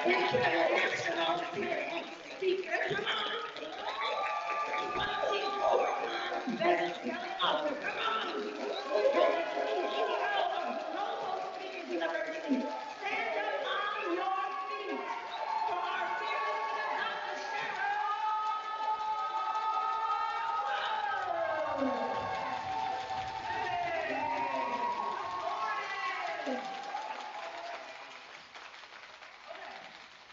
International speaker. Come on. Best selling author. Come on. CEO of Global Speakers University. Stand up on your feet for our fearless Dr.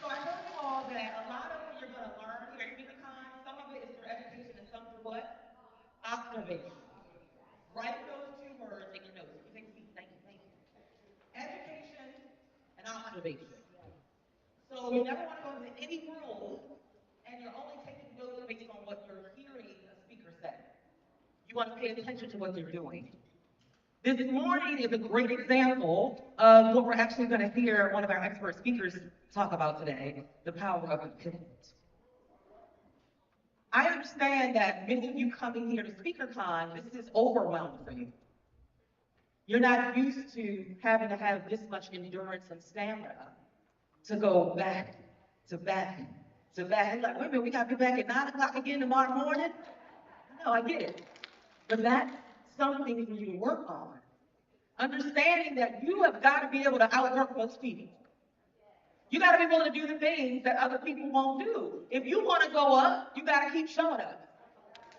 So I told you all that a lot of what you're going to learn here at SpeakerCon, some of it is through education and some through what? Observation. Write those two words in your notes. You take a seat. Thank you. Thank you. Education and observation. So you never want to go into any room and you're only taking notes based on what you're hearing a speaker say. You want to pay attention to what they're doing. This morning is a great example of what we're actually going to hear one of our expert speakers talk about today, the power of a pivot. I understand that many of you coming here to SpeakerCon, this is overwhelming for you. You're not used to having to have this much endurance and stamina to go back to back to back. And like, wait a minute, we got to be back at 9 o'clock again tomorrow morning? No, I get it. But that's something for you to work on. Understanding that you have got to be able to outwork most people. You got to be willing to do the things that other people won't do. If you want to go up, you got to keep showing up.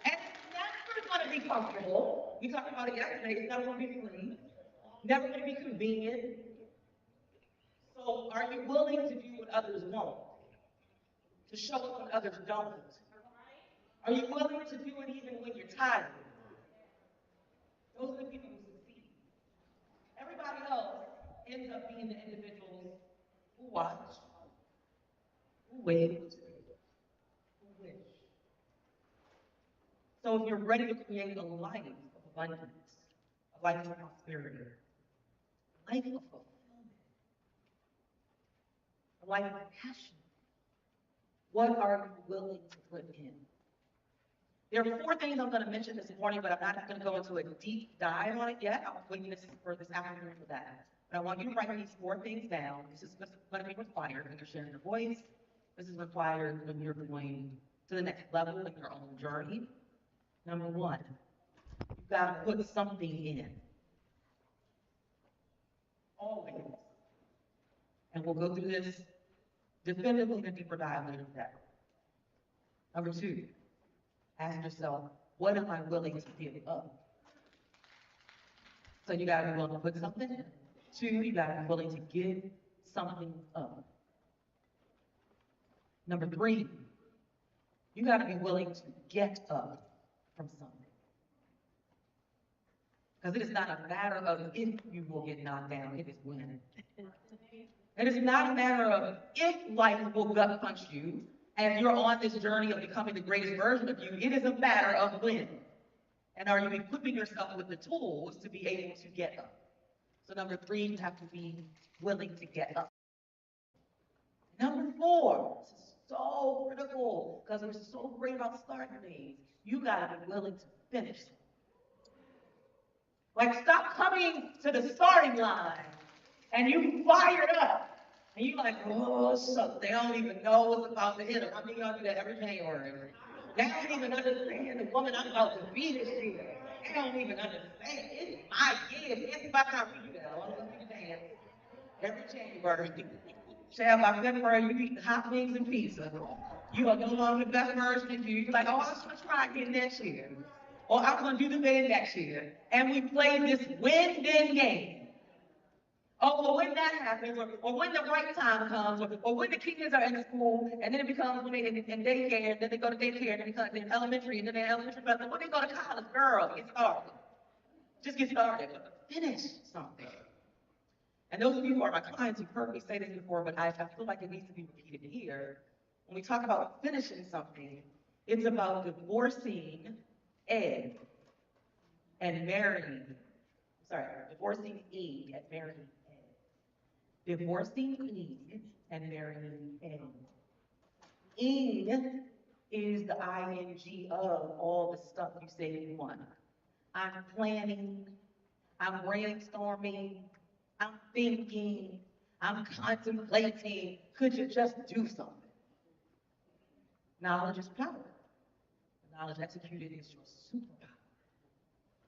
And it's never going to be comfortable. We talked about it yesterday. It's never going to be free. Never going to be convenient. So are you willing to do what others won't? To show up when others don't? Are you willing to do it even when you're tired? Those are the people who succeed. Everybody else ends up being the individuals who watch, who wait, who wish. So if you're ready to create a life of abundance, a life of prosperity, a life of fulfillment, a life of passion, what are you willing to put in? There are 4 things I'm going to mention this morning, but I'm not going to go into a deep dive on it yet. I'm waiting for this afternoon for that. But I want you to write these 4 things down. This is going to be required when you're sharing your voice. This is required when you're going to the next level in your own journey. Number 1, you've got to put something in. Always. And we'll go through this definitively in a deeper dive later today. Number 2, ask yourself, what am I willing to give up? So you got to be willing to put something in. 2, you got to be willing to give something up. Number 3, you got to be willing to get up from something. Because it is not a matter of if you will get knocked down, it is when. It is not a matter of if life will gut punch you as you're on this journey of becoming the greatest version of you. It is a matter of when. And are you equipping yourself with the tools to be able to get up? So number 3, you have to be willing to get up. Number 4, this is so critical because we're so great about starting things. You got to be willing to finish it. Like, stop coming to the starting line and you fired up. And you're like, oh, so they don't even know what's about to hit them. I mean, y'all do that every January. They don't even understand the woman I'm about to be this year. They don't even understand. It's my year. It's about time we do that. I want to see the dance every January. Shall by February, you eat hot wings and pizza. You are no longer the best version of you. You're like, oh, I'm going to try again next year. Or I'm going to do the thing next year. And we play this win-then game. Oh, well, when that happens, or when the right time comes, or when the kids are in school, and then it becomes when they're in daycare, and then they go to daycare, and then they're in elementary, and then they're elementary, but when they go to college, girl, get started. Just get started. Finish something. And those of you who are my clients, you've heard me say this before, but I feel like it needs to be repeated here. When we talk about finishing something, it's about divorcing Ed and marrying, divorcing Eve and marrying Ed. Divorcing Eve and marrying Ed. Eve is the ing of all the stuff you say you want. I'm planning, I'm brainstorming, I'm thinking, I'm contemplating, could you just do something? Knowledge is power. Knowledge executed is your superpower.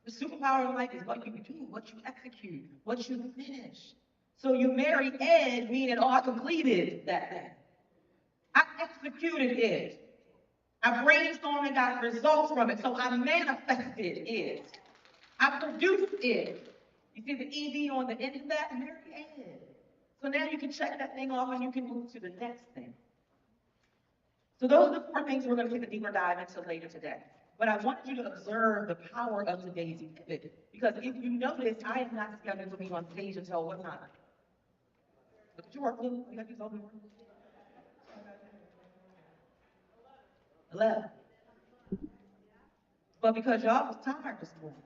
The superpower in life is what you do, what you execute, what you finish. So you marry Ed, meaning, oh, I completed that thing. I executed it. I brainstormed and got results from it. So I manifested it. I produced it. You see the ED on the end of that? Marry Ed. So now you can check that thing off and you can move to the next thing. So those are the 4 things we're going to take a deeper dive into later today. But I want you to observe the power of today's pivot. Because if you notice, I am not scheduled to be on stage until what time? Look at your work, Lou. You got these open work. 11. But because y'all was tired this morning.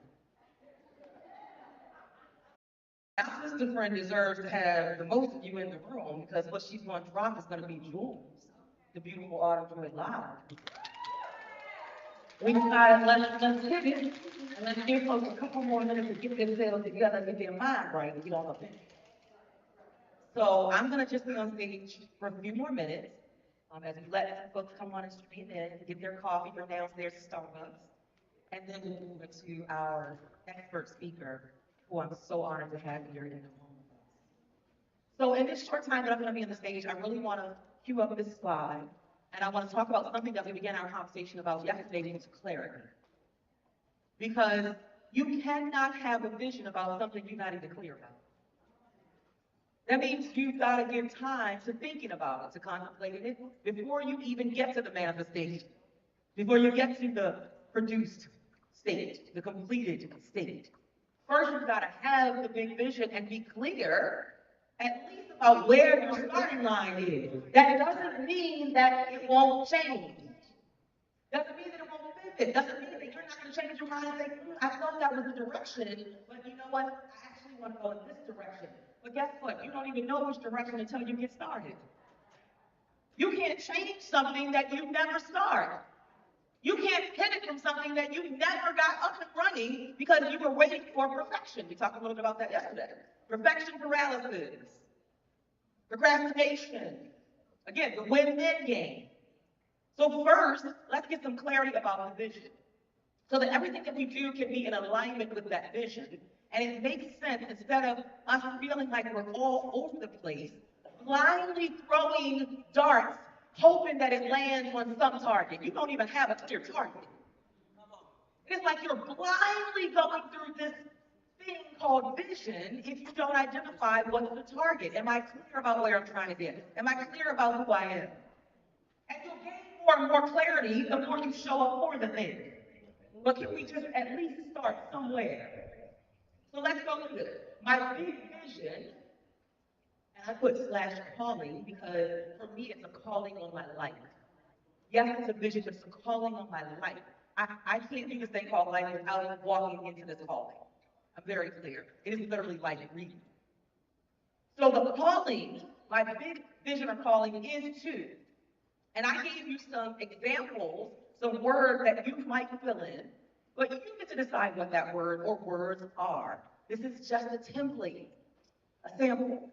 Our sister friend deserves to have the most of you in the room because what she's going to drop is going to be jewels. The beautiful Autumn Joy Live. We decided let's hit it and let's give folks a couple more minutes to get themselves together and get their mind right and get on the bench. So I'm going to just be on stage for a few more minutes as we let folks come on and stream in and get their coffee from downstairs to Starbucks. And then we'll move into our expert speaker, who I'm so honored to have here in the room with us. So in this short time that I'm going to be on the stage, I really want to cue up this slide. And I want to talk about something that we began our conversation about yesterday, which is clarity. Because you cannot have a vision about something you're not even clear about. That means you've got to give time to thinking about it, to contemplating it, before you even get to the manifestation, before you get to the produced state, the completed state. First, you've got to have the big vision and be clear, at least about where your starting line is. That doesn't mean that it won't change. Doesn't mean that it won't pivot. Doesn't mean that you're not going to change your mind and say, I thought that was the direction, but you know what? I actually want to go in this direction. But guess what? You don't even know which direction until you get started. You can't change something that you never start. You can't pivot from something that you never got up and running because you were waiting for perfection. We talked a little bit about that yesterday. Perfection paralysis, procrastination. Again, the win-win game. So first, let's get some clarity about the vision so that everything that we do can be in alignment with that vision. And it makes sense instead of us feeling like we're all over the place, blindly throwing darts, hoping that it lands on some target. You don't even have a clear target. It's like you're blindly going through this thing called vision if you don't identify what's the target. Am I clear about where I'm trying to get? Am I clear about who I am? And you'll gain more and more clarity the more you show up for the thing. But can we just at least start somewhere? So let's go through this. My big vision, and I put slash calling because for me it's a calling on my life. Yes, it's a vision, but it's a calling on my life. I can't do this thing called life without walking into this calling. I'm very clear. It is literally life reading. So the calling, my big vision or calling is to, and I gave you some examples, some words that you might fill in, but you get to decide what that word or words are. This is just a template, a sample.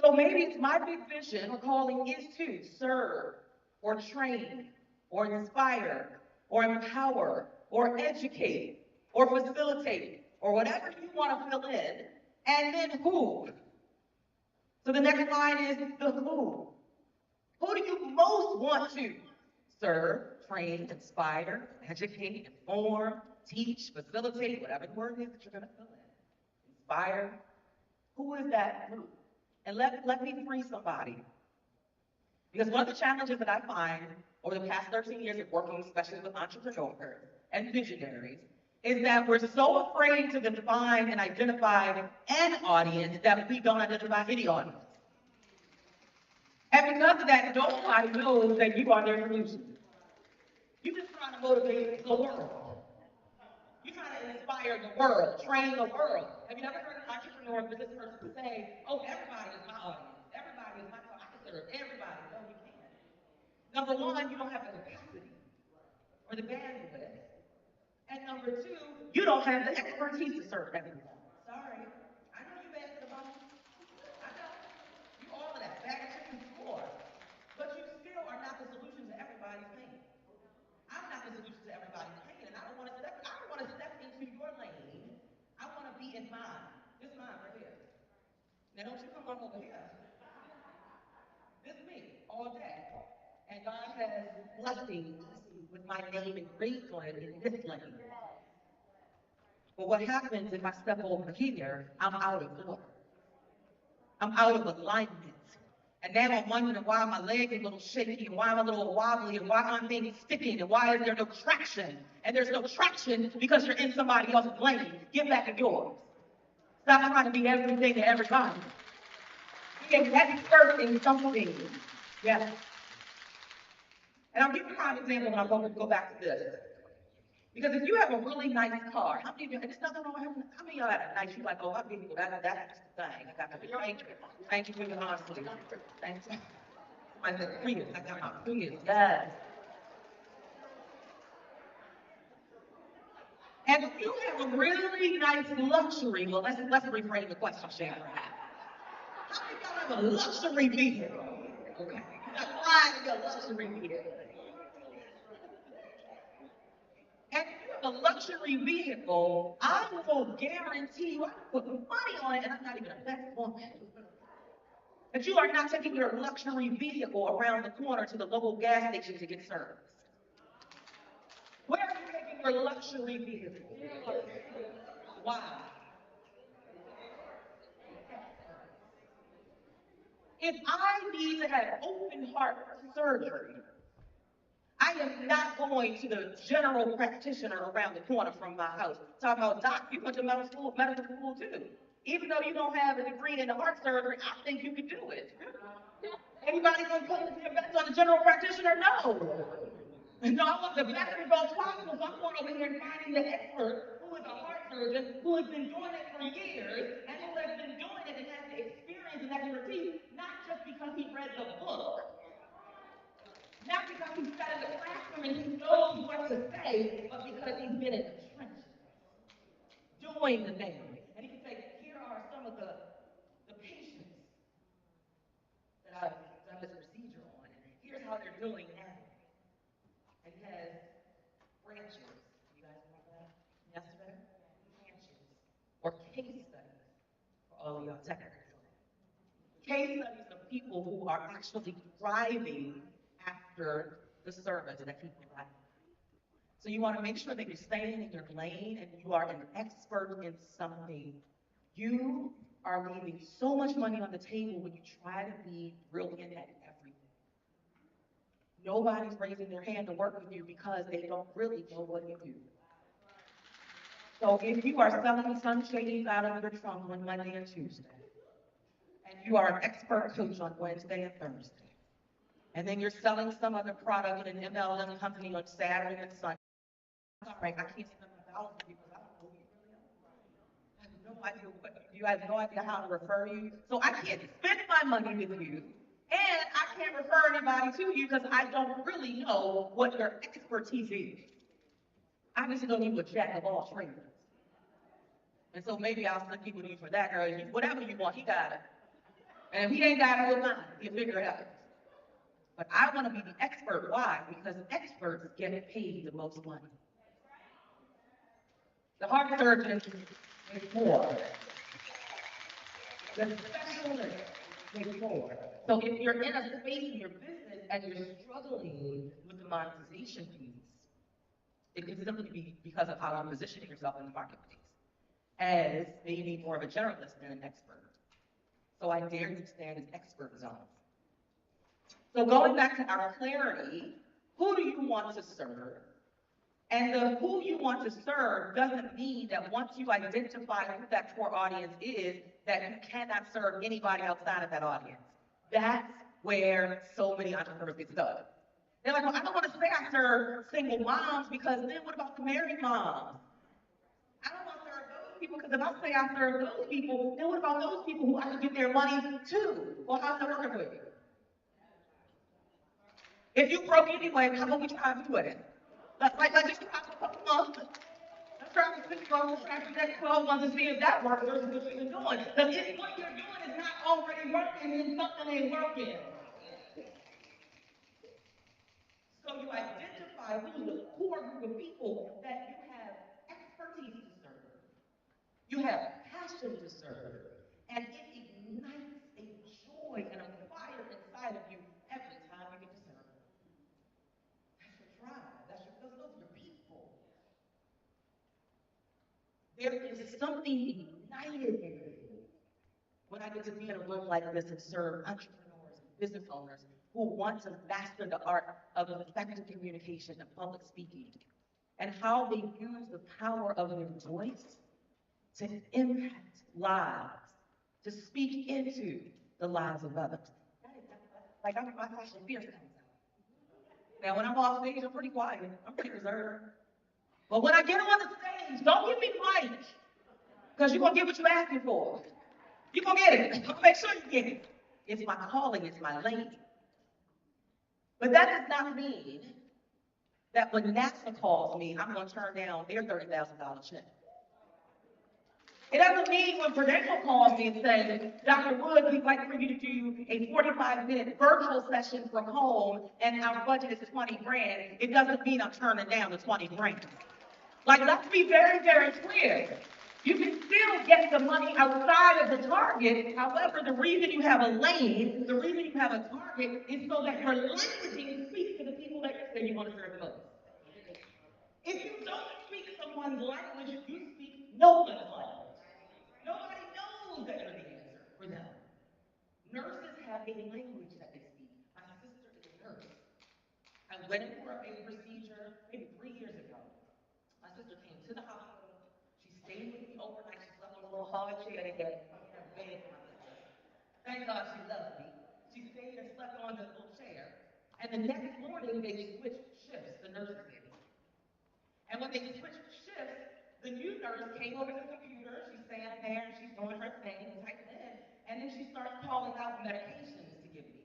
So maybe it's my big vision or calling is to serve or train or inspire or empower or educate or facilitate or whatever you want to fill in. And then who? So the next line is the who. Who do you most want to serve, train, inspire, educate, inform, teach, facilitate, whatever the word is that you're going to fill in? Inspire. Who is that group? And let me free somebody. Because one of the challenges that I find over the past 13 years of working, especially with entrepreneurs and visionaries, is that we're so afraid to define and identify an audience that we don't identify any audience. And because of that, nobody knows that you are their solution. You're just trying to motivate the world. You're trying to inspire the world, train the world. Have you ever heard an entrepreneur or business person say, oh, everybody is my audience. Everybody is my audience. I can serve everybody. No, you can't. Number one, you don't have the capacity or the bandwidth. And number two, you don't have the expertise to serve everyone. Sorry. I know you bad for the bone. I know. going over here. This is me all day. And God has blessed me with my name engraved on it in this lane. But what happens if I step over here, I'm out of order. I'm out of alignment. And now I'm wondering why my legs are a little shaky, and why I'm a little wobbly, and why I'm being sticking, and why is there no traction? And there's no traction because you're in somebody else's lane. Get back in yours. Stop trying to be everything to everybody. Be an expert in something. Yes. And I'll give you a prime example, and I'm going to go back to this. Because if you have a really nice car, how many of you, and it's nothing wrong with having, how many of y'all have a nice, you're like, oh, I'm beautiful, that's the thing. I got to be, thank you for your honesty. Thank you. I said, Prius, I got my Prius, yes. And if you have a really nice luxury, well, let's reframe the question, Sharon. How many of y'all have a luxury vehicle? Okay. You got pride in your luxury vehicle. And if you have a luxury vehicle, I will guarantee you, I put money on it, and I'm not even a best woman, that you are not taking your luxury vehicle around the corner to the local gas station to get service. Where are you taking your luxury vehicle? Why? If I need to have open heart surgery, I am not going to the general practitioner around the corner from my house. Talking about, doc, you went to medical school too. Even though you don't have a degree in the heart surgery, I think you can do it. Anybody gonna put their bets on the general practitioner? No. No, I want the best results possible. So I'm going over here and finding the expert who is a heart surgeon, who has been doing it for years, and who has been doing it and has the experience and expertise, not just because he read the book, not because he sat in the classroom and he knows what to say, but because he's been in the trenches, doing the thing. And he can say, here are some of the patients that I've done this procedure on, and here's how they're doing now. And he has branches. You guys remember that yesterday? Branches. Or case studies for all of y'all technically. Case studies of people who are actually thriving after the service that he provided. So you want to make sure that you're staying in your lane and you are an expert in something. You are leaving so much money on the table when you try to be brilliant at everything. Nobody's raising their hand to work with you because they don't really know what you do. So if you are selling sunshades out of your trunk on Monday and Tuesday, and you are an expert coach on Wednesday and Thursday, and then you're selling some other product in an MLM company on Saturday and Sunday, all right, I can't spend $1,000 because I don't know you really are. I have no idea what you do. I have no idea how to refer you. So I can't spend my money with you, and I can't refer anybody to you because I don't really know what your expertise is. I just know you a jack of all trades. And so maybe I'll send people to you for that, or whatever you want, he got it. And if he ain't got it with mine, he'll figure it out. But I want to be the expert. Why? Because experts get paid the most money. The heart surgeon makes more. The specialist makes more. So if you're in a space in your business and you're struggling with the monetization piece, it could simply be because of how you're positioning yourself in the marketplace as maybe more of a generalist than an expert. So I dare you to stand in expert zone. So going back to our clarity, who do you want to serve? And the who you want to serve doesn't mean that once you identify who that core audience is, that you cannot serve anybody outside of that audience. That's where so many entrepreneurs get stuck. They're like, well, I don't want to say I serve single moms because then what about the married moms? I don't want to serve those people because if I say I serve those people, then what about those people who I can get their money to? Well, how's that working for you? If you broke anyway, how about we try to do it? Like just try for a couple months. Let's try for 6 months, try for the next 12 months and see if that works versus what you've been doing. Because if what you're doing is not already working, then something ain't working. So you identify who's the core group of people that you have expertise to serve. You have passion to serve. And it ignites a There is something ignited in me when I get to be in a room like this and serve entrepreneurs and business owners who want to master the art of effective communication and public speaking, and how they use the power of their voice to impact lives, to speak into the lives of others. Like my passion fierce comes out. Now when I'm off stage, I'm pretty quiet. I'm pretty reserved. But when I get on the stage, don't give me the mic, because you're gonna get what you're asking for. You're gonna get it. I'm gonna make sure you get it. It's my calling, it's my lane. But that does not mean that when NASA calls me, I'm gonna turn down their $30,000 check. It doesn't mean when Prudential calls me and says, Dr. Wood, we'd like for you to do a 45-minute virtual session from home and our budget is 20 grand, it doesn't mean I'm turning down the 20 grand. Like, let's be very, very clear. You can still get the money outside of the target. However, the reason you have a lane, the reason you have a target is so that your languaging speaks to the people that you say you want to serve the most. If you don't speak someone's language, you speak no one's language. Nobody knows that you're the answer for them. Nurses have a language that they speak. My sister is a nurse. I went in for a procedure maybe 3 years ago. My sister came to the hospital. She stayed with me overnight. She slept on a little hard chair they had a bed for my sister. Thank God she loved me. She stayed and slept on the little chair. And the next morning they switched shifts, the nurses did. And when they switched shifts, the new nurse came over to the computer. She's standing there and she's doing her thing, typing in, and then she starts calling out medications to give me.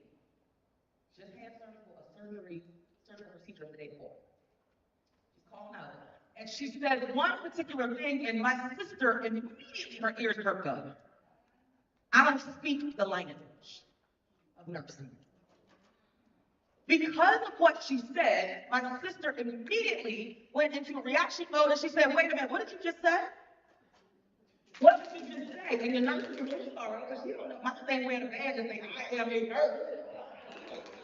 Just had surgical procedure the day before. She's calling out. And she said one particular thing, and my sister immediately her ears perked up. I don't speak the language of nursing. Because of what she said, my sister immediately went into reaction mode and she said, wait a minute, what did you just say? What did you just say? And the nurse was really sorry because you don't know. My sister ain't wearing a badge and saying, I am a nurse.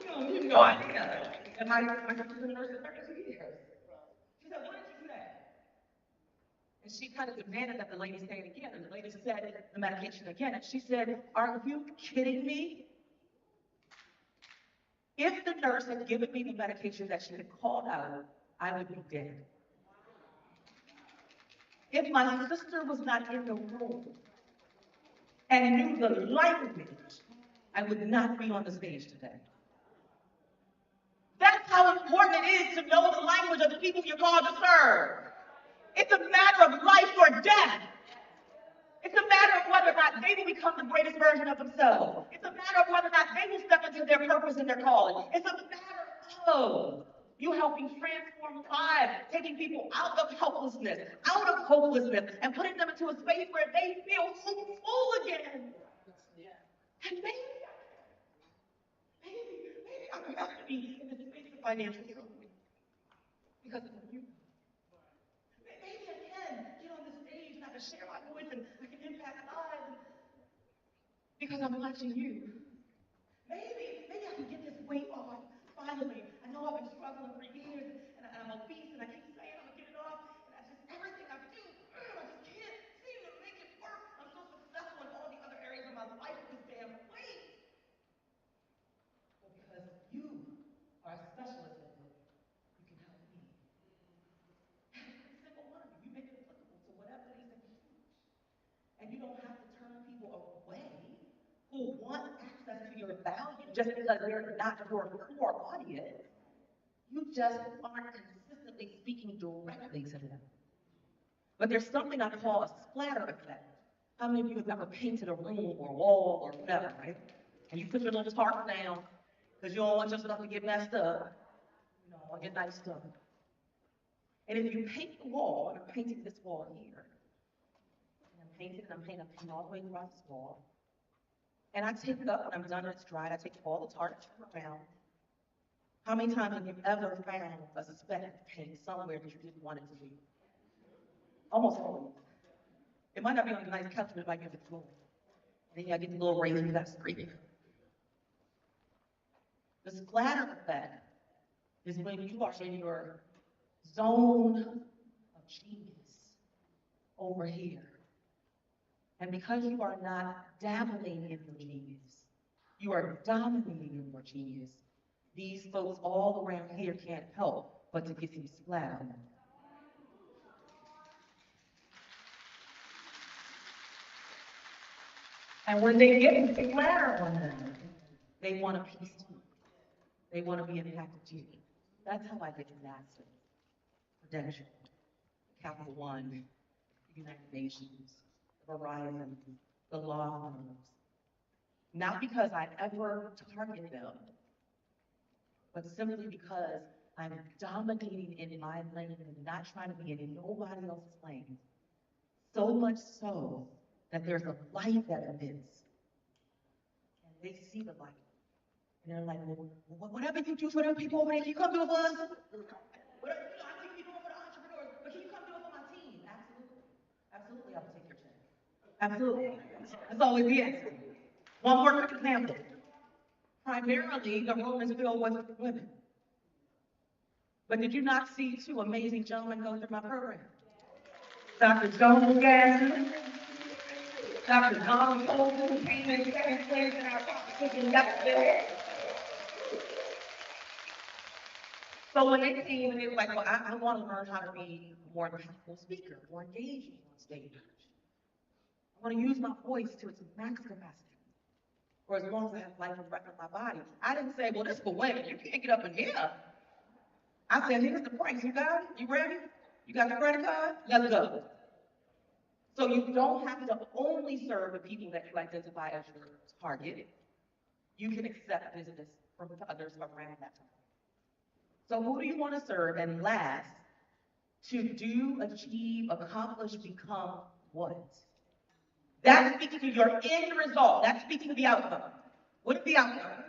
You have no idea. And my sister's a nurse for 32 years. She said, what did you say? And she kind of demanded that the lady say it again. And the lady said the medication again. And she said, are you kidding me? If the nurse had given me the medication that she had called out, I would be dead. If my sister was not in the room and knew the language, I would not be on the stage today. That's how important it is to know the language of the people you're called to serve. It's a matter of life or death. It's a matter of whether or not they will become the greatest version of themselves. It's a matter of whether or not they will step into their purpose and their calling. It's a matter of you helping transform lives, taking people out of helplessness, out of hopelessness, and putting them into a space where they feel hopeful again. And maybe I'm about to be in this space of financial trouble because of you. Maybe I can get on the stage and I can share my voice and I can impact lives because I'm watching you. Maybe I can get this weight off finally. I know I've been struggling for years and I'm obese and I keep saying I'm gonna get it off and everything I do, I just can't seem to make it work. I'm so successful in all the other areas of my life with this damn weight. But because you are a specialist in it, you can help me. Every single one of you, you make it applicable to whatever it is that you teach. And you don't have to turn people away who want access to your value just because they're not your core audience. You just aren't consistently speaking directly to them. But there's something I call a splatter effect. How many of you have ever painted a room or a wall or whatever, right? And you put your little tarp down because you don't want your stuff to get messed up. You know, all your nice stuff. And if you paint the wall, and I'm painting this wall here, and I'm painting all the way across this wall, and I take it up when I'm done and it's dried, I take all the tarp around. How many times have you ever found a speck of paint somewhere that you didn't want it to be? Almost always. It might not be on a nice couch, but it might be on the floor. Then you gotta get the little razor, you gotta scrape it. The splatter effect is when you are in your zone of genius, over here. And because you are not dabbling in your genius, you are dominating in your genius. These folks all around here can't help but to get some splat on them. And when they get some splat on them, they want a piece too. They want to be impacted too. That's how I get to NASA, Prudential, Capital One, the United Nations, Verizon, the law firms. Not because I ever target them, but simply because I'm dominating in my lane and not trying to be in nobody else's lane. So much so that there's a light that emits, and they see the light. And they're like, well, whatever you do for them people over there, can you come do it for us? Whatever, I see you doing for the entrepreneurs, but can you come do it for my team? Absolutely. Absolutely, I will take your check. Absolutely. That's always the answer. One more quick example. Primarily, the room is filled with women. But did you not see two amazing gentlemen go through my program? Dr. Joan Gasson, Dr. Don Colton came in second place in our competition yesterday. So when they came, they were like, well, I want to learn how to be a more impactful speaker, more engaging on stage. I want to use my voice to its max capacity, or as long as I have life and breath in my body. I didn't say, well, this is for women. You can't get up in here. I said, here's the price. You got it? You ready? You got the credit card? Let's go. So you don't have to only serve the people that you identify as your target. You can accept business from others around that time. So who do you want to serve? And last, to do, achieve, accomplish, become what? That speaks to your end result. That speaks to the outcome. What is the outcome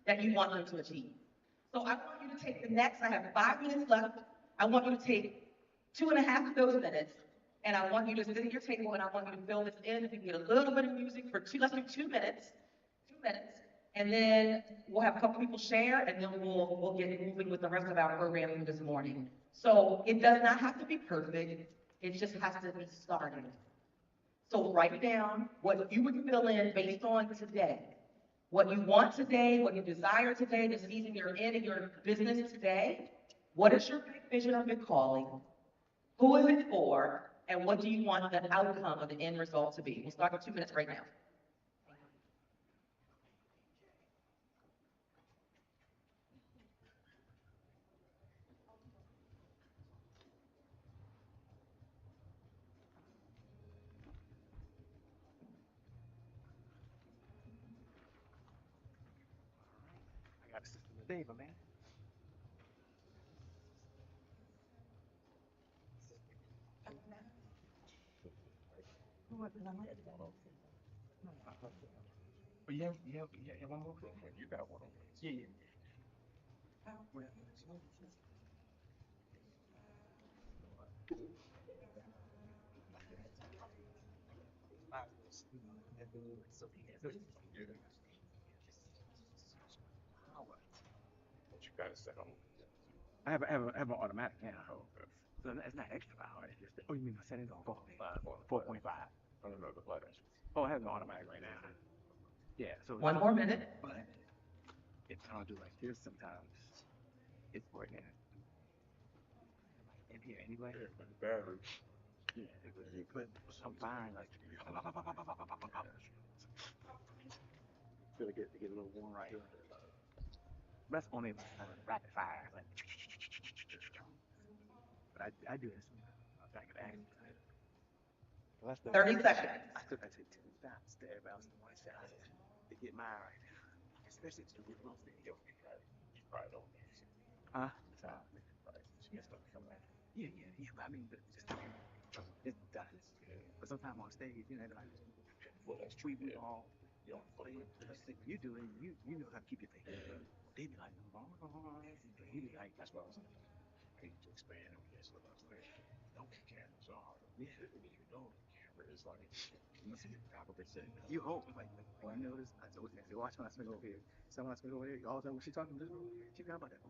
that you want them to achieve? So I want you to take the next, I have 5 minutes left. I want you to take 2.5 of those minutes, and I want you to sit at your table, and I want you to fill this in. If you can get a little bit of music for let's do 2 minutes, 2 minutes, and then we'll have a couple people share, and then we'll get moving with the rest of our program this morning. So it does not have to be perfect. It just has to be started. So write down what you would fill in based on today. What you want today, what you desire today, the season you're in your business today. What is your big vision or big calling? Who is it for? And what do you want the outcome of the end result to be? We'll start with 2 minutes right now. I got a system today, my man. But you have one more thing. You got one. Yeah. Well, what you gotta set on? I have an automatic now. So it's not extra power. It's just, oh, you mean my settings on 4.5? I don't know the buttons. Oh, I have an automatic right now. Yeah, so One more minute. But if I don't do like this, sometimes it's working in here anyway. Yeah, but the battery. Yeah, but I'm fine. Like, feel like it get a little warm right here. That's only rapid fire. Like, but I do this back at act. 30 seconds. I took 2 stops to bounce to one shot to get mine right. Especially to get most of it. You probably don't. Huh? So, yeah. But I mean, just it's done. But sometimes on stage, you know, like, well, that's true. We all, you know, play. You do it. You know how to keep your thing. They be like, oh, you be like, that's what I was saying. I need to expand on this. So that's where don't get cameras on. Yeah, you know, the camera is like, you see the top of it. You hope, like, you notice, I told you, if you watch when I swing over here, someone I swing over there, you all the time, when she talking to this room, she got about that.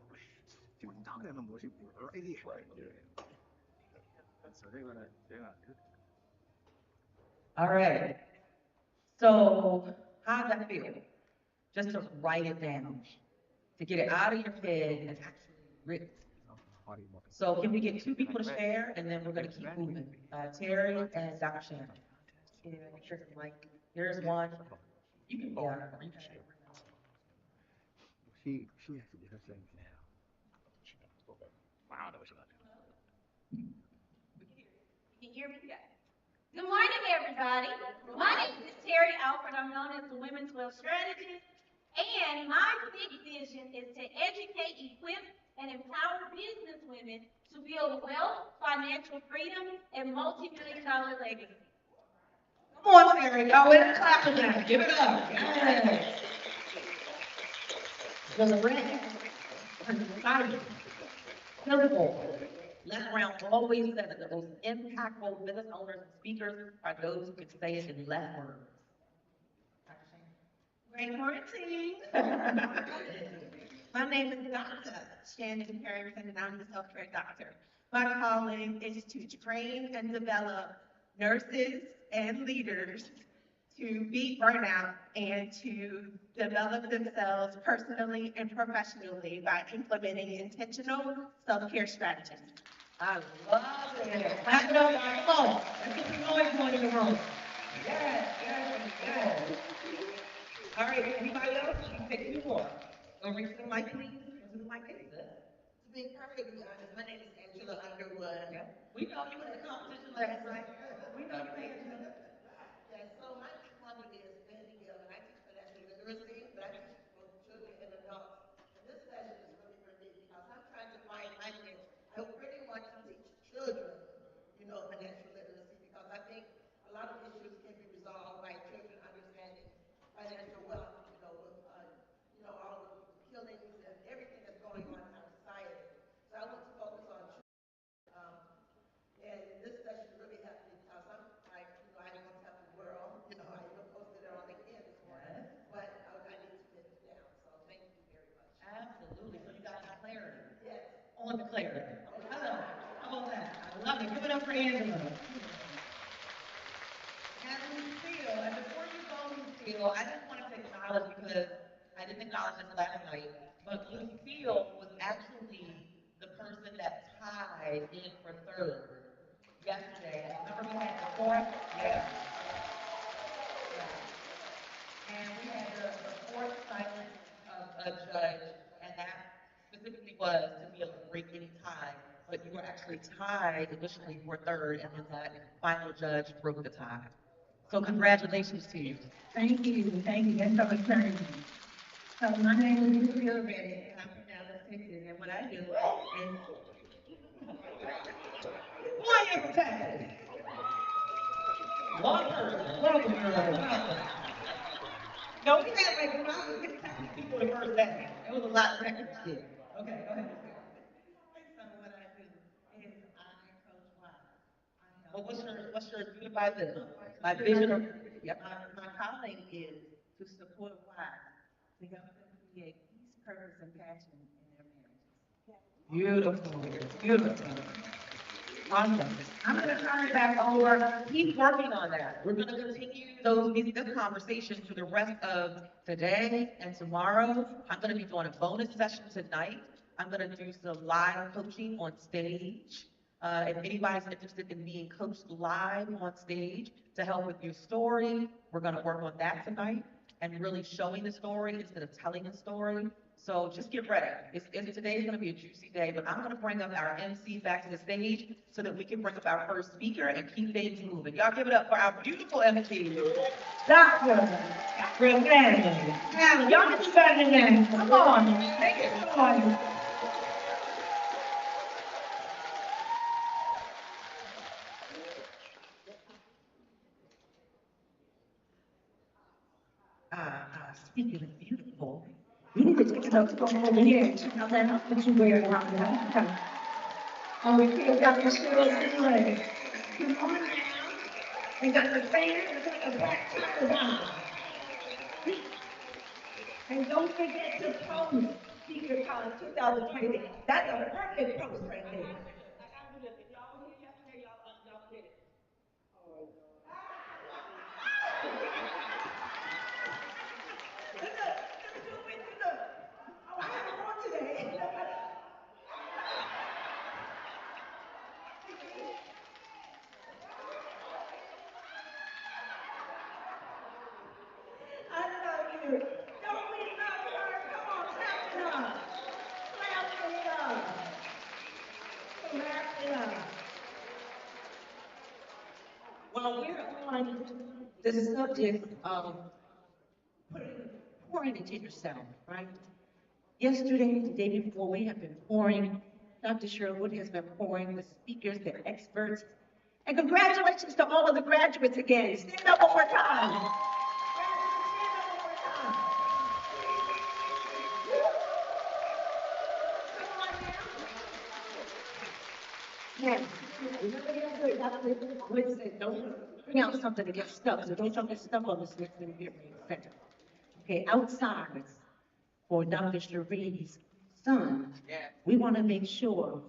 She wasn't talking to them no more. She was right here. Right, yeah. So they're gonna do it. All right. So how does that feel? Just to write it down, to get it out of your head and actually written. So can we get two people to share, and then we're gonna keep moving. Terry and Dr. Shannon. Yeah, here's the mic. Here's one. You can, yeah, you can share. She has to do her thing now. I don't know what she about to do. Can you hear me? Yeah. Good morning, everybody. My name is Terry Alford. I'm known as the Women's Wealth Strategist. And my big vision is to educate, equip, and empower business women to build wealth, financial freedom, and multi-million-dollar legacy. Come on, Terry. Y'all in the clap of that. Give it up. Yes. The red. Exciting. Simple. Les Brown always said that the most impactful business owners and speakers are those who can say it in less words. Great morning. My name is Dr. Shannon Harrington, and I'm the healthcare doctor. My calling is to train and develop nurses and leaders to beat burnout and to develop themselves personally and professionally by implementing intentional self-care strategies. I love it. Clap it up, guys. Come on. Let's get some noise going in the room. Yes, yes, yes. All right, anybody else? You can take two more. Go reach to the mic, please. Go to the mic, please. To be perfectly honest, my name is Angela Underwood. Yeah. We know you in the competition last night. We know you, Angela. Yes, so my company is Vandy Gill, and I teach financial literacy, but I teach both children and adults. And this session is really for me because I'm trying to find my niche. I really want to teach children, financial literacy because I think a lot of issues can be resolved by children understanding financial wealth, with all the killings and everything that's going on in our society. So I want to focus on um, and this session really helped me because I want to help the world. I even posted it on LinkedIn this morning, but I need to get it down. So thank you very much. Absolutely. So you got that clarity. Yes. On the clarity. Hello. How about that? I love it. Give it up for Angela. And Lucille, and before you go, Lucille, I just wanted to acknowledge because I didn't acknowledge this last night, but Lucille was actually the person that tied in for third yesterday. And remember we had the fourth? Yeah. Yeah. And we had the fourth silence of a judge, and that specifically was to be able to break any tie. But you were actually tied initially for third, and then that final judge broke the tie. So congratulations to you. Thank you. Thank you. That's so encouraging. So my name is Lucille Reddick, and I'm from Dallas, Texas. And what I do is Why you protected? One person. Welcome, girl. No, we had like around 6 Texas people the first day. It was a lot of Texas kids. Okay, go ahead. so what I do is I coach wives. Well, what's your do by this? My vision of yep. My calling is to support wives to help them create peace, purpose, and passion in their marriages. Beautiful. Beautiful. Awesome. I'm going to turn it back over. Keep working on that. We're going to continue this conversation for the rest of today and tomorrow. I'm going to be doing a bonus session tonight. I'm going to do some live coaching on stage. If anybody's interested in being coached live on stage to help with your story, we're going to work on that tonight and really showing the story instead of telling the story. So just get ready. Today's going to be a juicy day, but I'm going to bring up our MC back to the stage so that we can bring up our first speaker and keep things moving. Y'all give it up for our beautiful MC, Dr. Rosanna. Y'all can do better than that. Come on. Make it fun. Speaking of beautiful, you need to take it from over here. Now then, I'll put you where you're at. Oh, we feel got your skills anyway. Come on now. We got the fans and the back down. And don't forget to post Speaker Con 2020. That's a perfect post right there. the subject of pouring into yourself, right? Yesterday, the day before, we have been pouring. Dr. Sherwood has been pouring the speakers, the experts. And congratulations to all of the graduates again. Stand up one more time. Stand up one more time. Yes. Remember yesterday, Dr. Wood said, don't bring out something to get stuck. So don't get stuck on this next thing here in a second. Okay, outside for Dr. Cherie's son, we want to make sure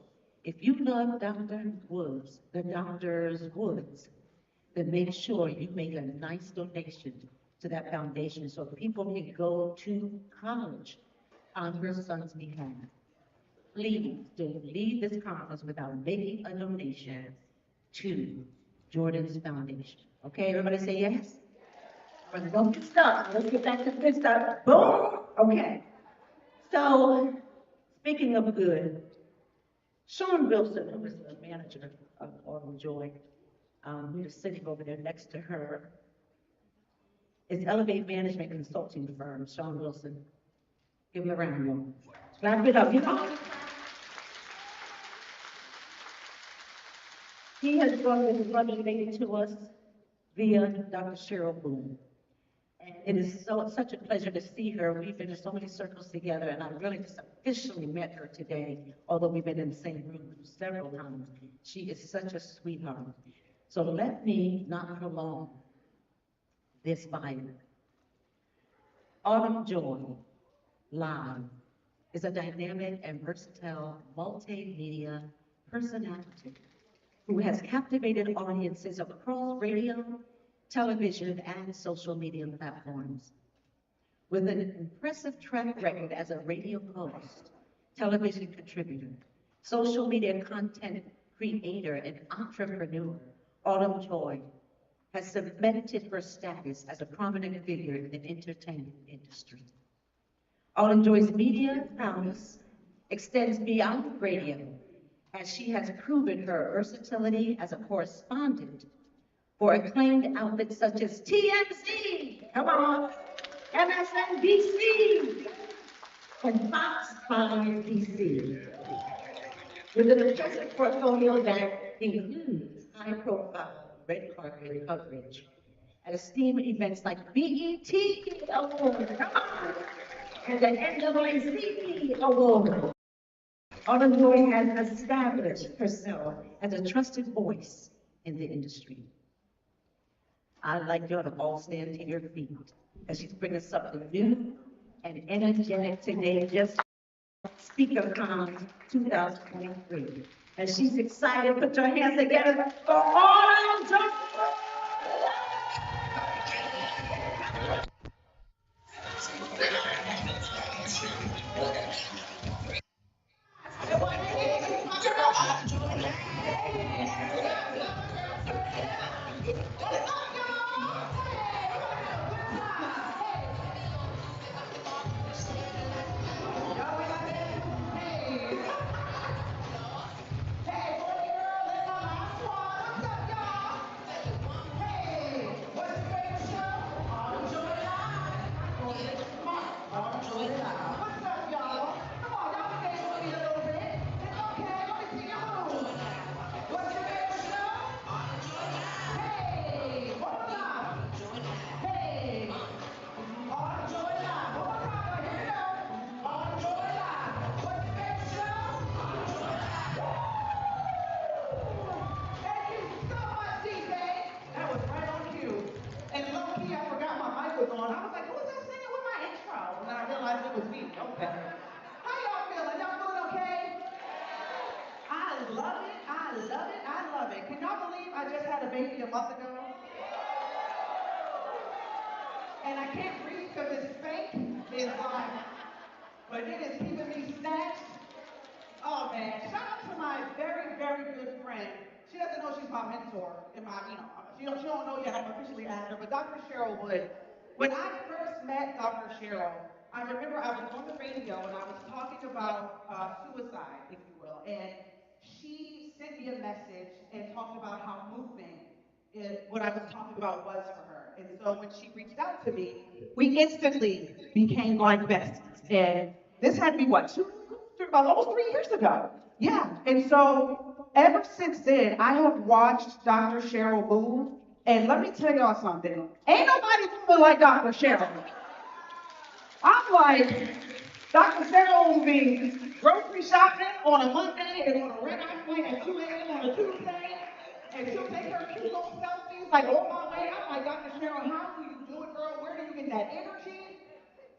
if you love Dr. Woods, the Doctor's Woods, then make sure you make a nice donation to that foundation so people can go to college on her son's behalf. Please don't leave this conference without making a donation to Jordan's Foundation. Okay, everybody say yes? But don't get stuck. Let's get back to the good stuff. Boom! Okay. So, speaking of good, Sean Wilson, who is the manager of Autumn Joy, who is sitting over there next to her, is Elevate Management Consulting Firm, Sean Wilson. Give him a round, y'all. Clap it up. You know, he has brought this lovely lady to us via Dr. Cheryl Boone. And it is such a pleasure to see her. We've been in so many circles together, and I really just officially met her today, although we've been in the same room several times. She is such a sweetheart. So let me not prolong this bio. Autumn Joy Live is a dynamic and versatile multimedia personality who has captivated audiences across radio, television, and social media platforms. With an impressive track record as a radio host, television contributor, social media content creator, and entrepreneur, Autumn Joy has cemented her status as a prominent figure in the entertainment industry. Autumn Joy's media prowess extends beyond radio, as she has proven her versatility as a correspondent for acclaimed outlets such as TMZ, come on, MSNBC, and Fox 5 DC, with an impressive portfolio that includes high-profile red carpet coverage at esteemed events like BET Awards, come on, and the NAACP Award. Autumn Joy has established herself as a trusted voice in the industry. I'd like you all to all stand to your feet as she's bringing something new and energetic today, just SpeakerCon 2023. And she's excited. Put your hands together for Autumn Joy. And I can't breathe because it's fake. It's like, but it is keeping me snatched. Oh man, shout out to my very, very good friend. She doesn't know she's my mentor in my, she don't know yet I'm officially asked her, but Dr. Cheryl Wood. When I first met Dr. Cheryl, I remember I was on the radio and I was talking about suicide, if you will, and she sent me a message and talked about how moving what I was talking about was for her. And so when she reached out to me, we instantly became like besties. And this had to be what, about almost 3 years ago. Yeah. And so ever since then, I have watched Dr. Cheryl move. And let me tell y'all something. Ain't nobody moving like Dr. Cheryl. I'm like, Dr. Cheryl will be grocery shopping on a Monday and on a red eye flight at 2 a.m. on a Tuesday. And she'll take her cute little selfies like on my way. I'm like, Dr. Cheryl, how do you do it, girl? Where do you get that energy?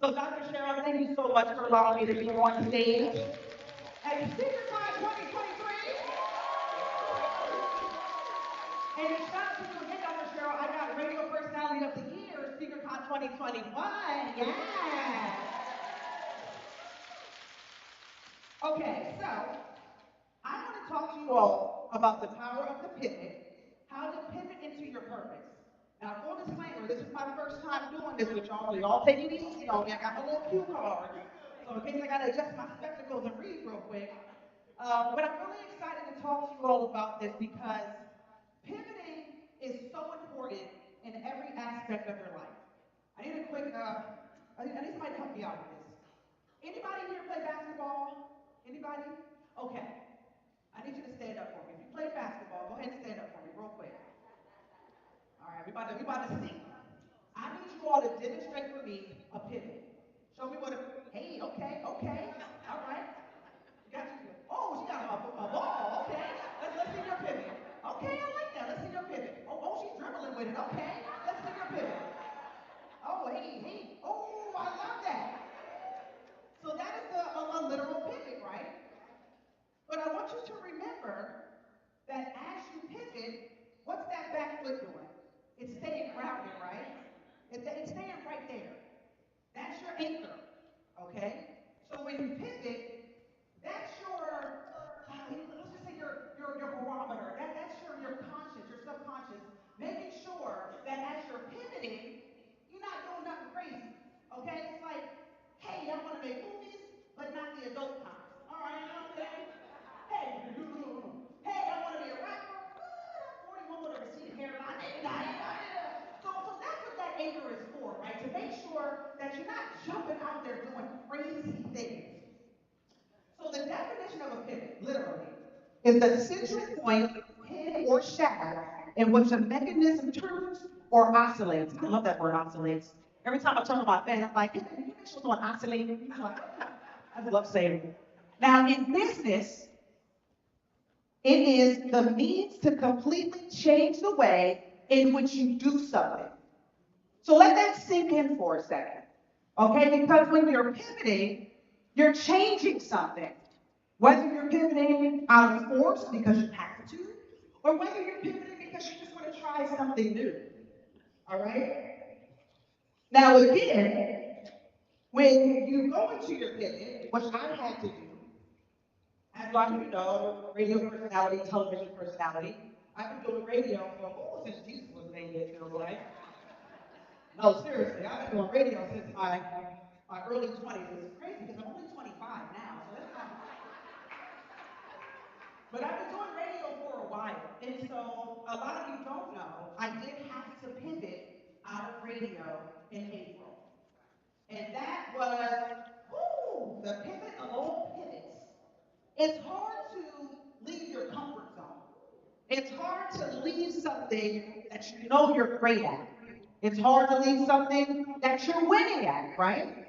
So Dr. Cheryl, thank you so much for allowing me to be on stage. And SpeakerCon 2023. And it's not to forget, Dr. Cheryl, I got Radio Personality of the Year, SpeakerCon 2021. Yeah. Okay, so I want to talk to you all about the power of the pivot, how to pivot into your purpose. Now, full disclaimer, this is my first time doing this with y'all, so y'all take it easy on me. I got my little cue card, so in case I got to adjust my spectacles and read real quick. But I'm really excited to talk to you all about this because pivoting is so important in every aspect of your life. I need a quick, I need somebody to help me out with this. Anybody here play basketball? Anybody? Okay. I need you to stand up for me. If you play basketball, go ahead and stand up for me real quick. All right, we about to see. I need you all to demonstrate for me a pivot. Show me what a, hey, okay, all right. Got you. Oh, she got a ball, okay. Let's see your pivot. Okay, I like that. Let's see your pivot. Oh, she's dribbling with it. Okay, let's see your pivot. Oh, hey. Oh, I love that. So that is a literal pivot, right? But I want you to remember that as you pivot, what's that back foot doing? It's staying grounded, right? It's staying right there. That's your anchor, okay? So when you pivot, that's your, let's just say your barometer. That's your conscious, your subconscious, making sure that as you're pivoting, you're not doing nothing crazy, okay? It's like, hey, y'all want to make movies, but not the adult kind. All right, you know what I'm saying? Hey, I want to be a rapper. I'm 41 with a receding hairline. So that's what that anchor is for, right? To make sure that you're not jumping out there doing crazy things. So the definition of a pivot, literally, is the central point, pin, or shaft in which a mechanism turns or oscillates. I love that word, oscillates. Every time I turn on my fan, I'm like, can you make sure it's on oscillating? I love saying it. Now, in business, it is the means to completely change the way in which you do something. So let that sink in for a second, okay? Because when you're pivoting, you're changing something. Whether you're pivoting out of force because you have to, or whether you're pivoting because you just want to try something new, all right? Now again, when you go into your pivot, which I had to do, as a lot of you know, radio personality, television personality. I've been doing radio for, since Jesus was made, it feels like. No, seriously, I've been doing radio since my early 20s. It's crazy because I'm only 25 now, so that's not. But I've been doing radio for a while, and so a lot of you don't know, I did have to pivot out of radio in April. And that was, the pivot of all pivots. It's hard to leave your comfort zone. It's hard to leave something that you know you're great at. It's hard to leave something that you're winning at, right?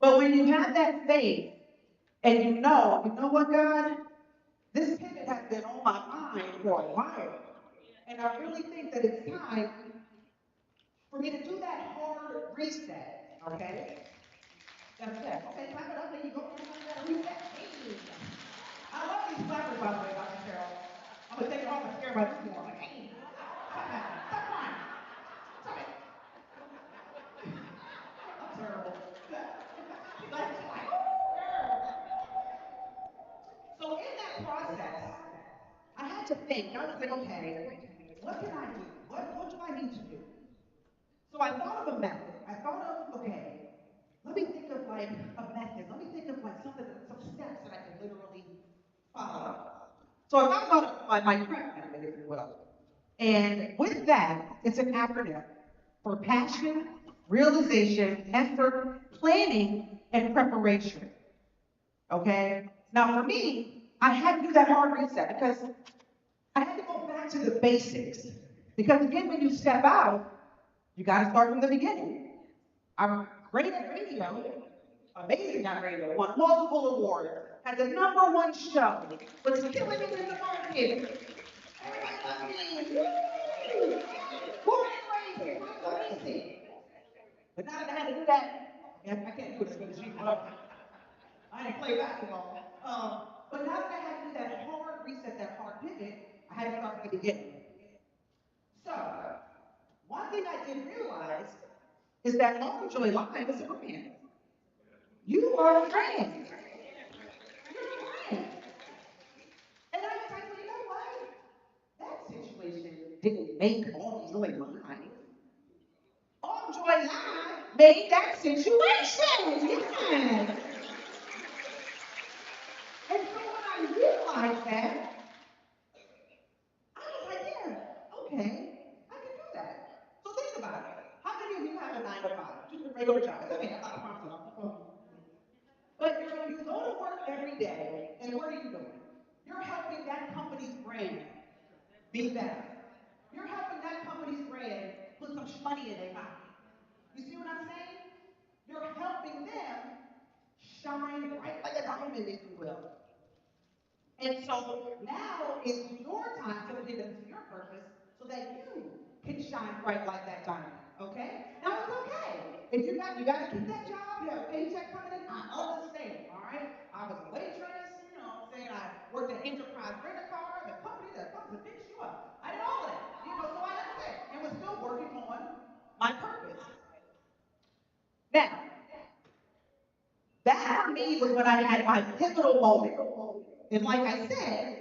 But when you have that faith and you know what, God, this pivot has been on my mind for a while. And I really think that it's time for me to do that hard reset, okay? That's it. Okay, clap it up, there you go. Reset. Hey. I love these clappers, by the way, Dr. Carol. I'm gonna take it home and scare my this morning. Like, hey, stop crying. Stop it. I'm terrible. She's like, so in that process, I had to think. I was like, okay, what can I do? What do I need to do? So I thought of a method. I thought of, okay, let me think of like a method. Let me think of like some steps that I can literally follow. So I thought about my prep method, if you will. And with that, it's an acronym. for passion, realization, effort, planning, and preparation. Okay? Now, for me, I had to do that hard reset because I had to go back to the basics. Because again, when you step out, you got to start from the beginning. I'm great at radio, amazing at radio, won multiple awards, had the #1 show, was killing it in the market. Everybody loves me. Woo! Born and raised, amazing. But now that I had to do that, I can't do this for the sheep. I didn't play basketball. But now that I had to do that hard reset, that hard pivot, I had to start from the beginning. So, one thing I did realize is that Lovejoy Live is a brand. You are a brand. You're a brand. And I was like, well, you know what? That situation didn't make Lovejoy Live. Lovejoy Live made that situation. Yes. And so when I realized that, I was like, yeah, okay, I can do that. So think about it. How many of you have a 9 to 5? Just a regular job. It's okay, I'm not prompting. But you go to work every day, and what are you doing? You're helping that company's brand be better. You're helping that company's brand put some money in their pocket. You see what I'm saying? You're helping them shine bright like a diamond, if you will. And so now is your time to live into your purpose so that you can shine bright like that diamond. Okay? Now it's okay. If you got to keep that job, you have a paycheck coming in, I understand. All right? I was a waitress, you know what I'm saying? I worked at Enterprise Rent a Car, the company that comes to fix you up. I did all of that. You know, so I understand. And was still working on my purpose. Now, that for me was when I had my pivotal moment. And like I said,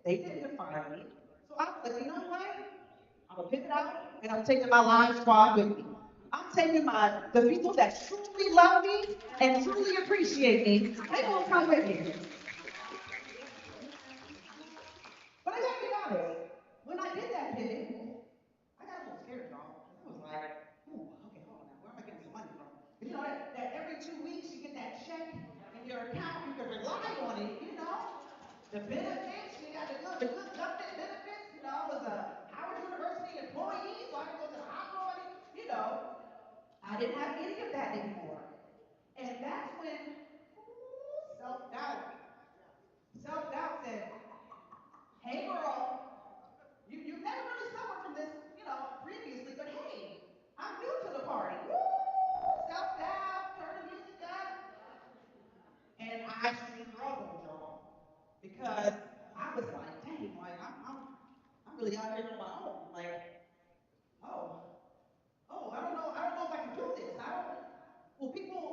they didn't fire me. So I was like, you know what? I'm gonna pivot out and I'm taking my line squad with me. I'm taking the people that truly love me and truly appreciate me, they gonna come with me. But I gotta be honest, when I did that pivot, I got a little scared, y'all. I was like, ooh, okay, hold on now, where am I getting some money from? You know that every 2 weeks you get that check in your account, you can rely on it, you know? The benefits, you got the good government benefits, you know, I was a Howard University employee, so I could go to the hospital, you know. I didn't have any of that anymore. And that's when self-doubt, self-doubt said, hey girl, you've never really suffered from this, you know, previously, but hey, I'm new to the party. Woo! Self-doubt, turn the music up. And I struggled, y'all, because I was like, dang, like I'm really out here on my own. Like, I don't know if I can do this. Will people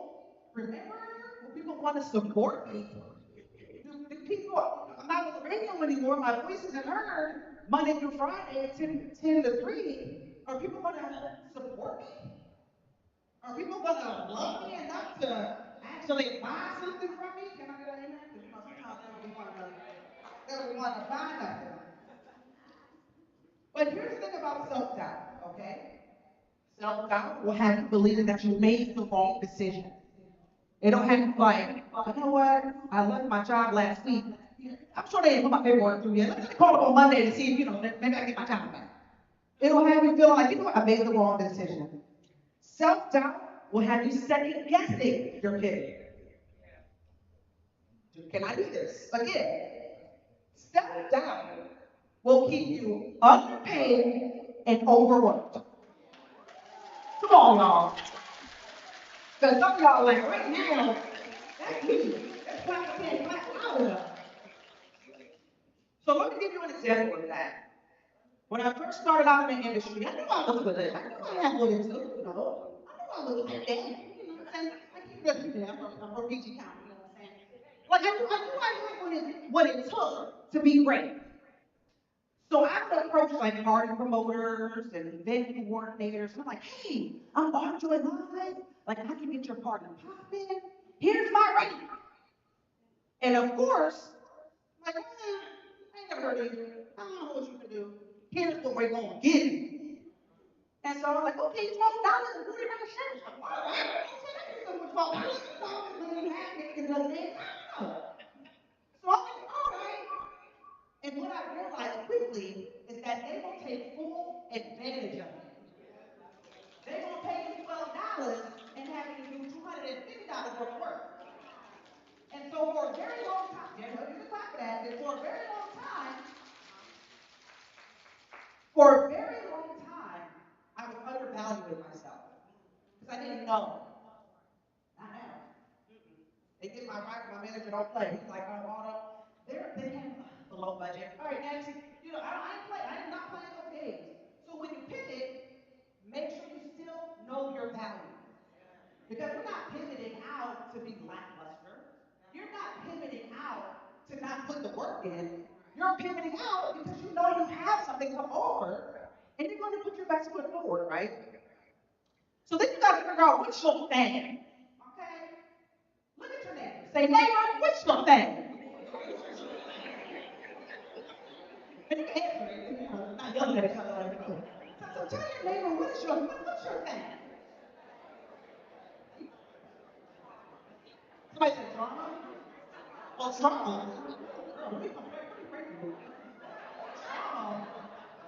remember? Will people want to support me? Do people, I'm not on the radio anymore, my voice isn't heard Monday through Friday at 10 to 3. Are people going to support me? Are people going to love me enough to actually buy something from me? Can I get an amen? Because, you know, sometimes they don't want to buy nothing. But here's the thing about self-doubt, okay? Self-doubt will have you believing that you made the wrong decision. It don't have you like, you know what? I left my job last week. I'm sure they didn't put my paperwork through yet. Let me call up on Monday to see if, you know, maybe I get my time back. It'll have you feeling like, you know what? I made the wrong decision. Self-doubt will have you second guessing your pivot. Can I do this? Again, self-doubt will keep you underpaid and overworked. Come on, y'all. Because some of y'all like, right now, that's me. That's black pay, black power. So let me give you an example of that. When I first started out in the industry, I knew I was good. I knew I had what it took, you know. I knew I was like that. You know what I'm saying? I keep repeating that. I'm from PG County, you know what I'm saying? Like I knew I had what it took to be great. So I would approach like party promoters and event coordinators. And I'm like, hey, I'm Lovejoy Live. Like I can get your party popping. Here's my rate. And of course, I'm like, I ain't never heard of you. I don't know what you can do. Here's what we're gonna give you. And so I'm like, okay, $12 and 49 cents. All right, okay, that's good with $12. Maybe half, maybe a little bit. I don't know. So I'm like, all right. And what I realized quickly is that they will take full advantage of it. They're gonna pay you $12 and have you do $250 worth of work. And so for a very long time, yeah, no, you can clap for that. And for a very long time, I was undervaluing myself because I didn't know. Not now. They get my right, my manager don't play. He's like, oh, Auto, they have the low budget. All right, next, I ain't play. I am not playing those games. So when you pivot, make sure you still know your value. Because you're not pivoting out to be lackluster. You're not pivoting out to not put the work in. You're pivoting out because you know you have something to offer and you're going to put your best foot forward, right? So then you got to figure out what's your thing. Okay? Look at your neighbor. Say, neighbor, what's your thing? And you can answer it, not yelling at each other like that. So tell your neighbor, what's your thing? Somebody said drama? Well, drama. Girl, we come pretty crazy. Drama.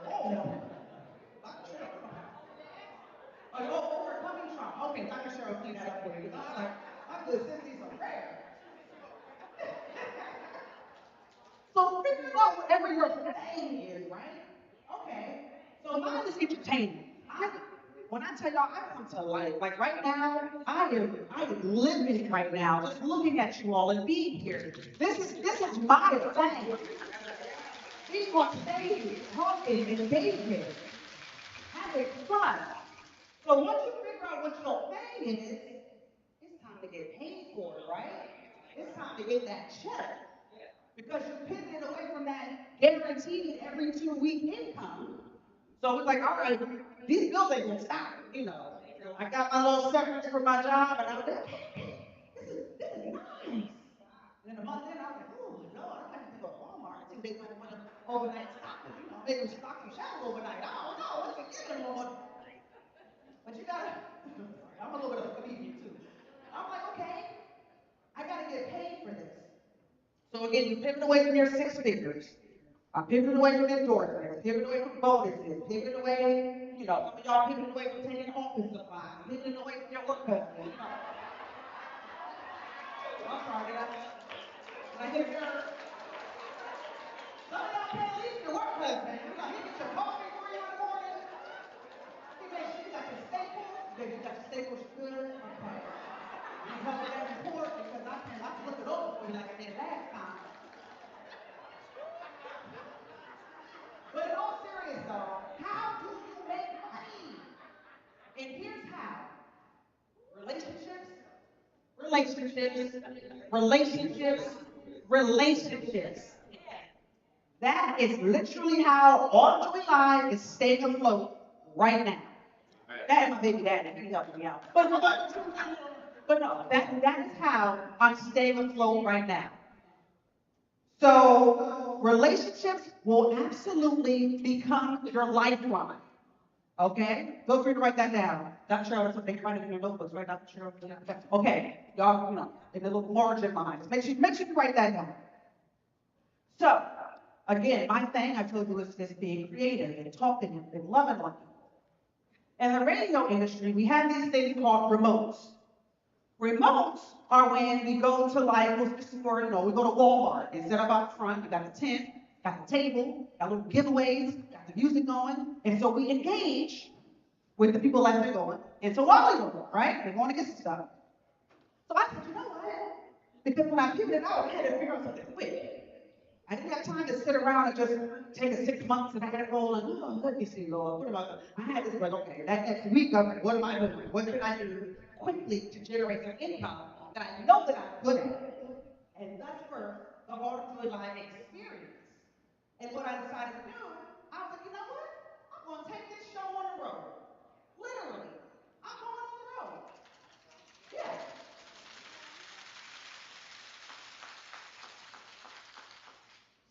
Oh. Dr. Cheryl. Oh, overcoming trauma. Okay, Dr. Cheryl, clean that up for you. I was like, I'm good. Send me some prayer. So figure out whatever your thing is, right? Okay. So mine is entertainment. When I tell y'all, I come to life. Like right now, I am living right now, just looking at you all and being here. This is my thing. Being on stage, talking, engaging, having fun. So once you figure out what your thing is, it's time to get paid for it, right? It's time to get that check. Because you're pivoting away from that guaranteed every 2 week income. So it's like, all right, these bills ain't gonna stop. I got my little severance from my job, and I was like, this is nice. And a month in, I was like, oh Lord, I have to go to Walmart and see if they don't want to overnight stock it. Maybe stock some shelves overnight. I don't know. Let's get them more. But you gotta, I'm a little bit of a comedian too. I'm like, okay, I gotta get paid for this. So again, you pivot away from your six figures. I'm pivoting away from endorsements, pivoting away from bonuses, pivoting away, some of y'all pivoting away from taking office supplies, pivoting away from your work husband. I'm sorry, did I hit a nerve? Some of y'all can't leave your work husband. He gets your coffee for you in the morning. He makes sure you got your staples. You got your staples good. Okay. You help with that report because I can look it over for you like I did last time. But in all seriousness though, how do you make money? And here's how. Relationships, relationships, relationships, relationships. That is literally how All Joy Live is staying afloat right now. That is my baby daddy, he helped me out. But no, that is how I'm staying afloat right now. So relationships will absolutely become your lifeline. Okay? Feel free to write that down. Dr. Cheryl, that's what they write in your notebooks, right, Dr. Cheryl? Okay. Y'all, in the little margin behind it. Make sure you write that down. So, again, my thing, I told you, is just being creative and talking and loving on people. In the radio industry, we have these things called remotes. Remotes are when we go to we go to Walmart. Instead of out front, you got the tent, got the table, got little giveaways, got the music going. And so we engage with the people as they're going. And so while they're going, right? They're going to get some stuff. So I said, you know what? Because when I pivoted out, I had to figure out something quick. I didn't have time to sit around and just take a 6 months and I had to go and, let me see, Lord, what am I doing? I had this like, okay, that next week, what am I doing? What can I do quickly to generate some income that I know that I'm good at? And that's where the All Joy Live experience. And what I decided to do, I was like, you know what? I'm going to take this show on the road. Literally. I'm going on the road. Yeah.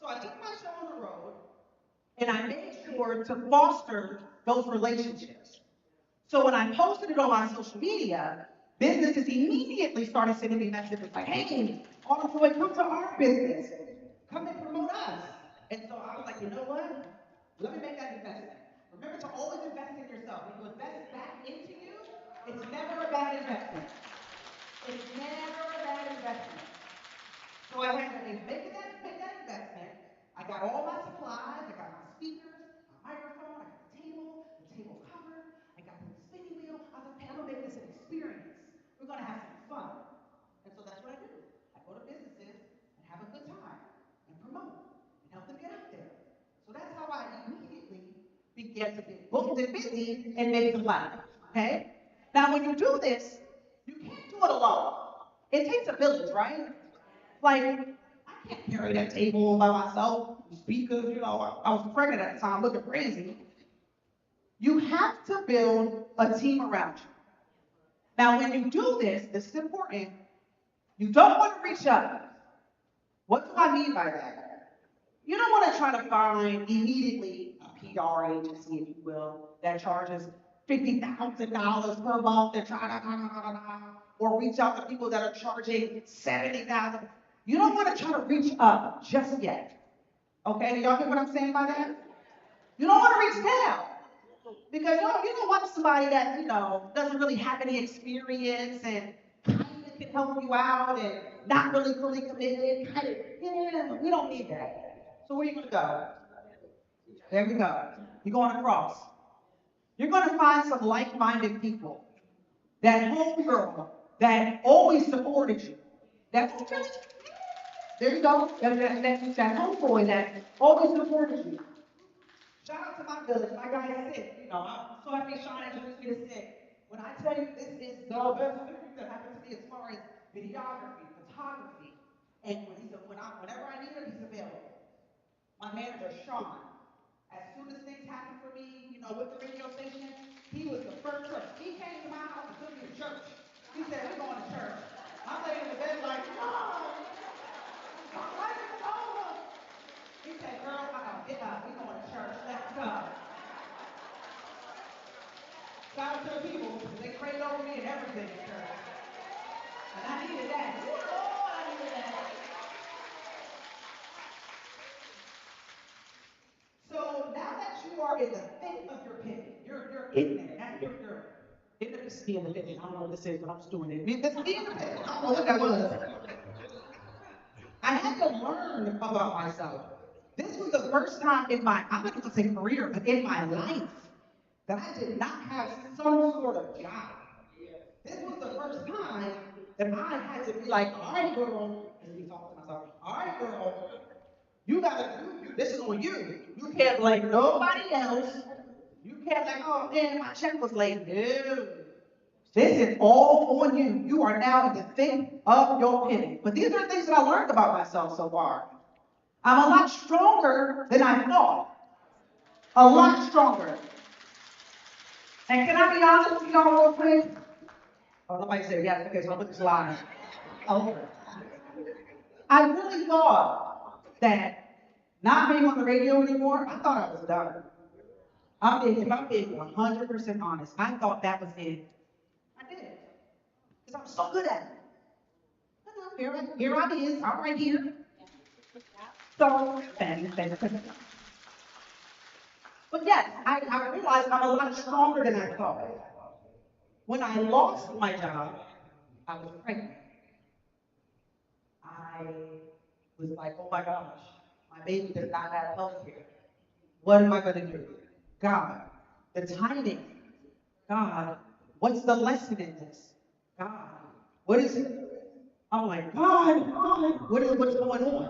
So I took my show on the road, and I made sure to foster those relationships. So when I posted it on my social media, businesses immediately started sending me messages like, hey, Autumn Floyd, come to our business. Come and promote us. And so I was like, you know what? Let me make that investment. Remember to always invest in yourself. When you invest back into you, it's never a bad investment. It's never a bad investment. So I had to make that investment. I got all my supplies. I got my speakers, my microphone, I got the table cover. I got the spinning wheel. I was like, hey, I'm gonna make this an experience. We're gonna have some fun. And so that's what I do. I go to businesses and have a good time and promote and help them get out there. So that's how I immediately began to get booked and busy and make some money. Okay? Now when you do this, you can't do it alone. It takes a village, right? Like, I can't carry that table by myself. Speakers, I was pregnant at the time, looking crazy. You have to build a team around you. Now, when you do this is important. You don't want to reach up. What do I mean by that? You don't want to try to find immediately a PR agency, if you will, that charges $50,000 per month and try to, or reach out to people that are charging $70,000. You don't want to try to reach up just yet. Okay, do y'all get what I'm saying by that? You don't want to reach down. Because you don't want somebody that, doesn't really have any experience and kind of can help you out and not really fully committed. Yeah, we don't need that. So where are you going to go? There we go. You're going across. You're going to find some like-minded people. That homegirl that always supported you. That there you go. That homeboy that always supported you. Shout out to my village. My guy is sick. I'm so happy Sean introduced me to sick. When I tell you this is the best thing that happened to me as far as videography, photography, and whenever I need him, he's available. My manager, Sean, as soon as things happened for me, with the radio station, he was the first person. He came to my house and took me to church. He said, we're going to church. I'm laying in the bed like, no, my life is over. He said, girl, get up. We're going to church. Let's go. Shout out to the people, because they prayed over me and everything in church. And I needed that. Oh, I needed that. So now that you are in the thick of your pit, you're in there. You're in the pit. In the pit. I don't know what this is, but I'm just doing it. This is in the pit. I don't know what that was. I had to learn about myself. This was the first time in my, I'm not going to say career, but in my life, that I did not have some sort of job. This was the first time that I had to be like, all right, girl, and be talking to myself, all right, girl, you gotta do this is on you. You can't blame nobody else. You can't like, oh man, my check was late. No. This is all on you. You are now in the thick of your penny. But these are things that I learned about myself so far. I'm a lot stronger than I thought. A lot stronger. And can I be honest with y'all real quick? Oh, nobody said yes. Okay, so I'm just lying. Okay. I really thought that not being on the radio anymore, I thought I was done. If I'm being 100% honest, I thought that was it. I did. Because I'm so good at it. Here I is. I'm right here. So, but yes, I realized I'm a lot stronger than I thought. When I lost my job, I was pregnant. I was like, oh my gosh, my baby does not have health care. What am I going to do? God, the timing. God, what's the lesson in this? God, what is it? I'm like, God, what's going on?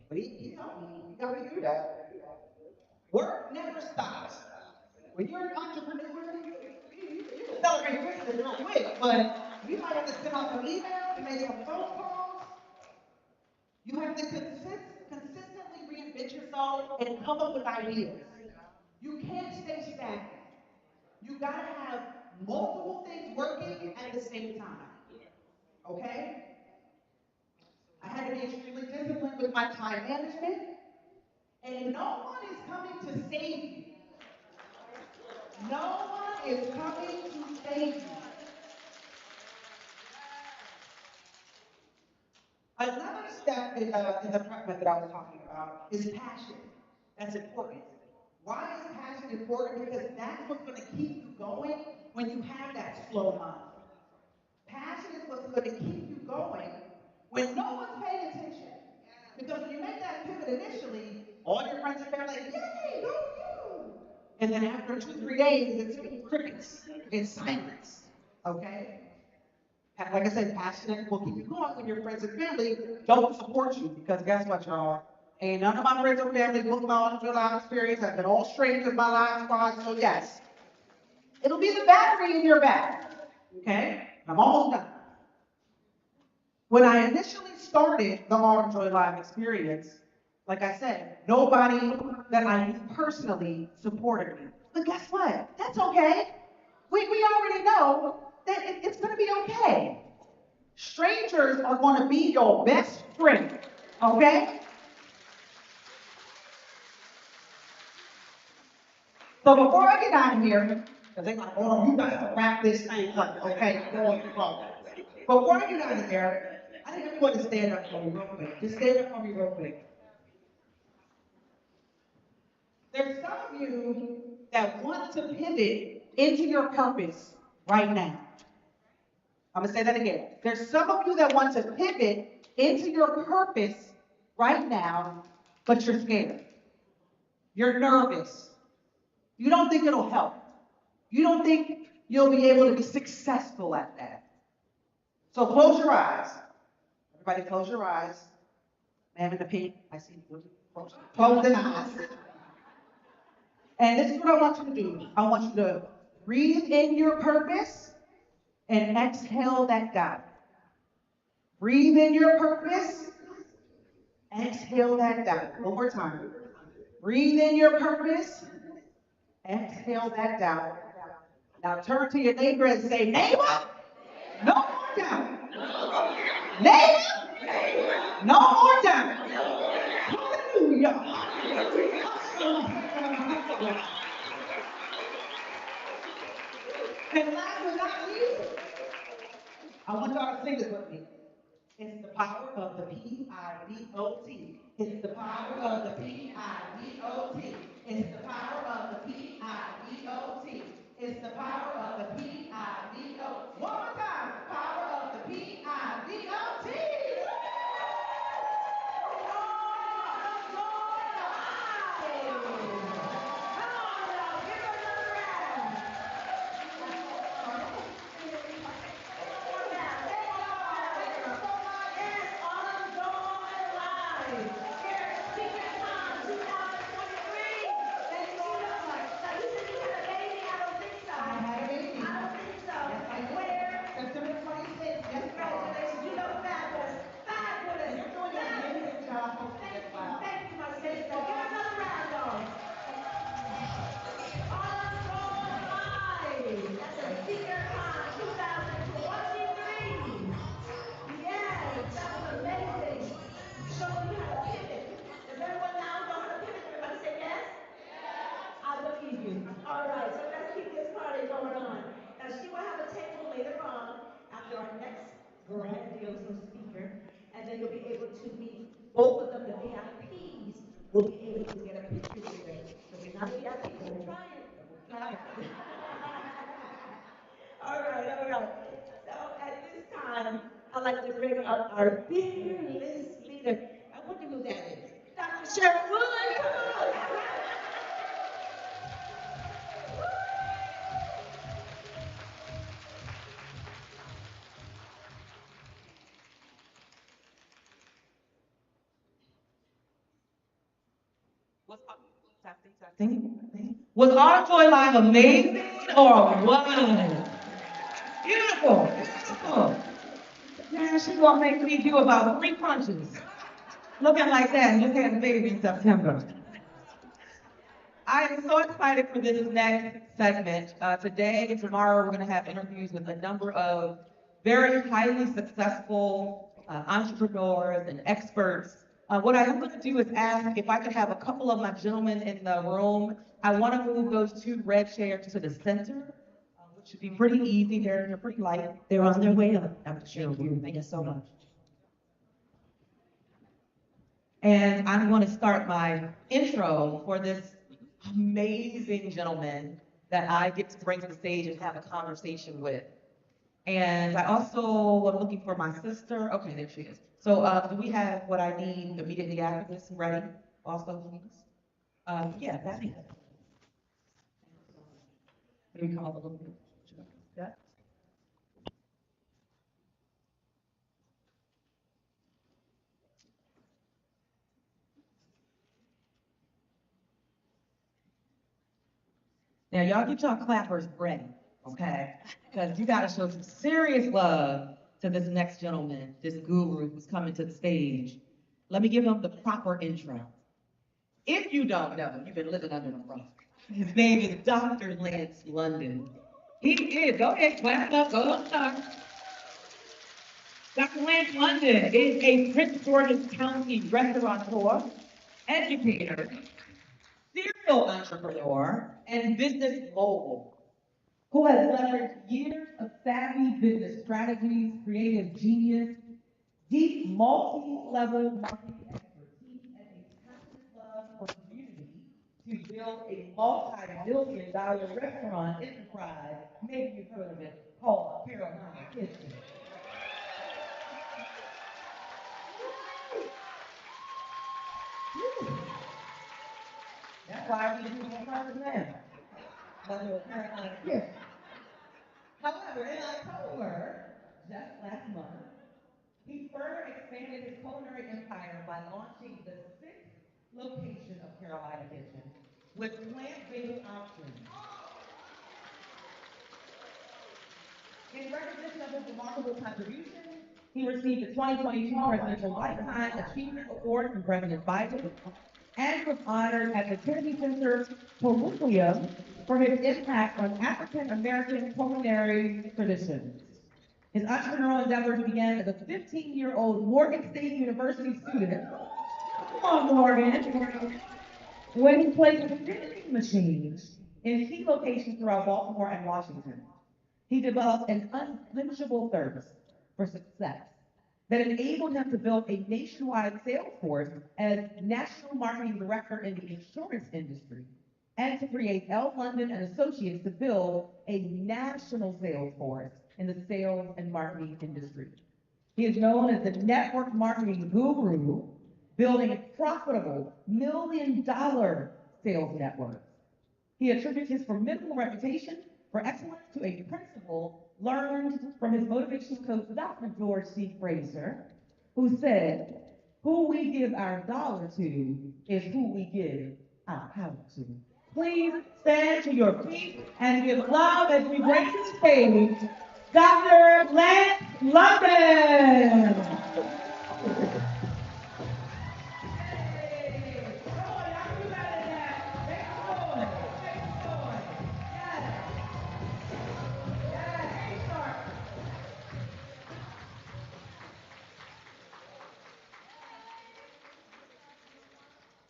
But he helped me. He got me through that. Work never stops. When you're an entrepreneur, you can celebrate Christmas real quick, but you might have to send out some emails, make some phone calls. You have to consistently reinvent yourself and come up with ideas. You can't stay stagnant. You gotta have multiple things working at the same time. Okay? I had to be extremely disciplined with my time management, and no one is coming to save you. No one is coming to save you. Another step in the prep method I was talking about is passion. That's important. Why is passion important? Because that's what's going to keep you going when you have that slow month. Passion is what's going to keep you going when no one's paying attention. Because when you make that pivot initially, all your friends and family are like, yay, go you! And then after 2-3 days, it's crickets, it's silence. Okay? Like I said, passionate will keep you going when your friends and family don't support you. Because guess what, y'all? Ain't none of my friends or family booked my on-field live experience. I've been all strangers my live squad, so yes. It'll be the battery in your back. Okay? I'm almost done. When I initially started the Autumn Joy Live experience, like I said, nobody that I knew personally supported me. But guess what? That's okay. We already know that it's going to be okay. Strangers are going to be your best friend, okay? So before I get out of here, because they're like, oh, you got to wrap this thing up, okay? Going too long. Before I get out of here, I need everyone to stand up for me real quick. Just stand up for me real quick. There's some of you that want to pivot into your purpose right now. I'm going to say that again. There's some of you that want to pivot into your purpose right now, but you're scared. You're nervous. You don't think it'll help. You don't think you'll be able to be successful at that. So close your eyes. Everybody close your eyes. Ma'am in the pink, I see you. Close the eyes. And this is what I want you to do. I want you to breathe in your purpose and exhale that doubt. Breathe in your purpose, exhale that doubt. One more time. Breathe in your purpose, exhale that doubt. Now turn to your neighbor and say, neighbor, no more doubt. Neighbor, no more doubt. Hallelujah. And last but not least, I want y'all to sing this with me. It's the power of the P-I-V-O-T. It's the power of the P-I-V-O-T. It's the power of the P-I-V-O-T. It's the power of the P-I-V-O-T. One more time. Power of the P-I-V-O-T. And then you'll be able to meet both of them, the VIPs will be able to get a picture with them. So we're not VIPs, we're trying. All right. So at this time, I'd like to bring up our fearless leader. I wonder who that is. Dr. Sherry Wood, come on. Was Autumn Joy Live amazing or what? Beautiful, beautiful. Man, she gonna make me do about 3 punches. Looking like that and just had a baby in September. I am so excited for this next segment. Today and tomorrow, we're gonna have interviews with a number of very highly successful entrepreneurs and experts. What I'm going to do is ask if I could have a couple of my gentlemen in the room. I want to move those 2 red chairs to the center Should be pretty easy. They're pretty light. They're on their way up. I'm sure. Thank you so much. And I'm going to start my intro for this amazing gentleman that I get to bring to the stage and have a conversation with. And I also am looking for my sister. Okay, there she is. So do we have what I need immediately after this ready? Also, please. Yeah, that'd be good. Let me call a little bit. Yeah. Now, y'all get y'all clappers ready, okay? Because you gotta show some serious love to this next gentleman, this guru who's coming to the stage. Let me give him the proper intro. If you don't know, you've been living under a rock. His name is Dr. Lance London. He is, go ahead, clap up, go up, start. Dr. Lance London is a Prince George's County restaurateur, educator, serial entrepreneur, and business mogul, who has leveraged years of savvy business strategies, creative genius, deep multi-level marketing expertise, and a passionate love for community to build a multi-billion-dollar restaurant enterprise. Maybe you've heard of it, called Carolina Kitchen. That's why we do more progress now. Under Carolina Kitchen. However, in October, just last month, he further expanded his culinary empire by launching the sixth location of Carolina Kitchen with plant-based options. In recognition of his remarkable contribution, he received the 2022 Presidential Lifetime Achievement Award from President Biden and was honored at the Kennedy Center Colloquium for his impact on African American culinary traditions. His entrepreneurial endeavors began as a 15-year-old Morgan State University student. Come on, Morgan. When he placed vending machines in key locations throughout Baltimore and Washington. He developed an unquenchable thirst for success that enabled him to build a nationwide sales force as national marketing director in the insurance industry, and to create L. London and Associates to build a national sales force in the sales and marketing industry. He is known as the network marketing guru, building a profitable $1 million sales network. He attributes his formidable reputation for excellence to a principle learned from his motivational coach, Dr. George C. Fraser, who said, "Who we give our dollar to is who we give our power to." Please stand to your feet and give love as we bring to the stage Dr. Lance London.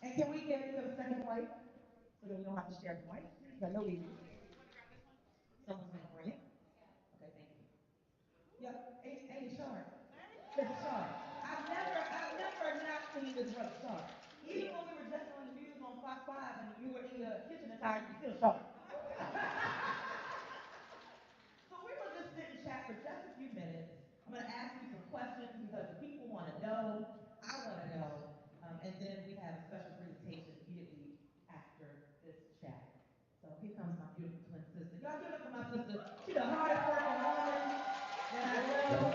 And can we get a second wife so that we don't have to share the wife? I know we do. Someone's gonna bring it. Okay, thank you. Yeah, hey, Sean. Hey, Sean. I've never not seen this brother Sean. Even when we were just on the news on Fox 5 and you were in the kitchen attire, you still Sean. So we're gonna just sit and chat for just a few minutes. I'm gonna ask you some questions because the people wanna know, I wanna know, and then we have a special presentation immediately after this chat. So here comes my beautiful twin sister. Y'all give it up for my sister. She's the hardest working woman that I know.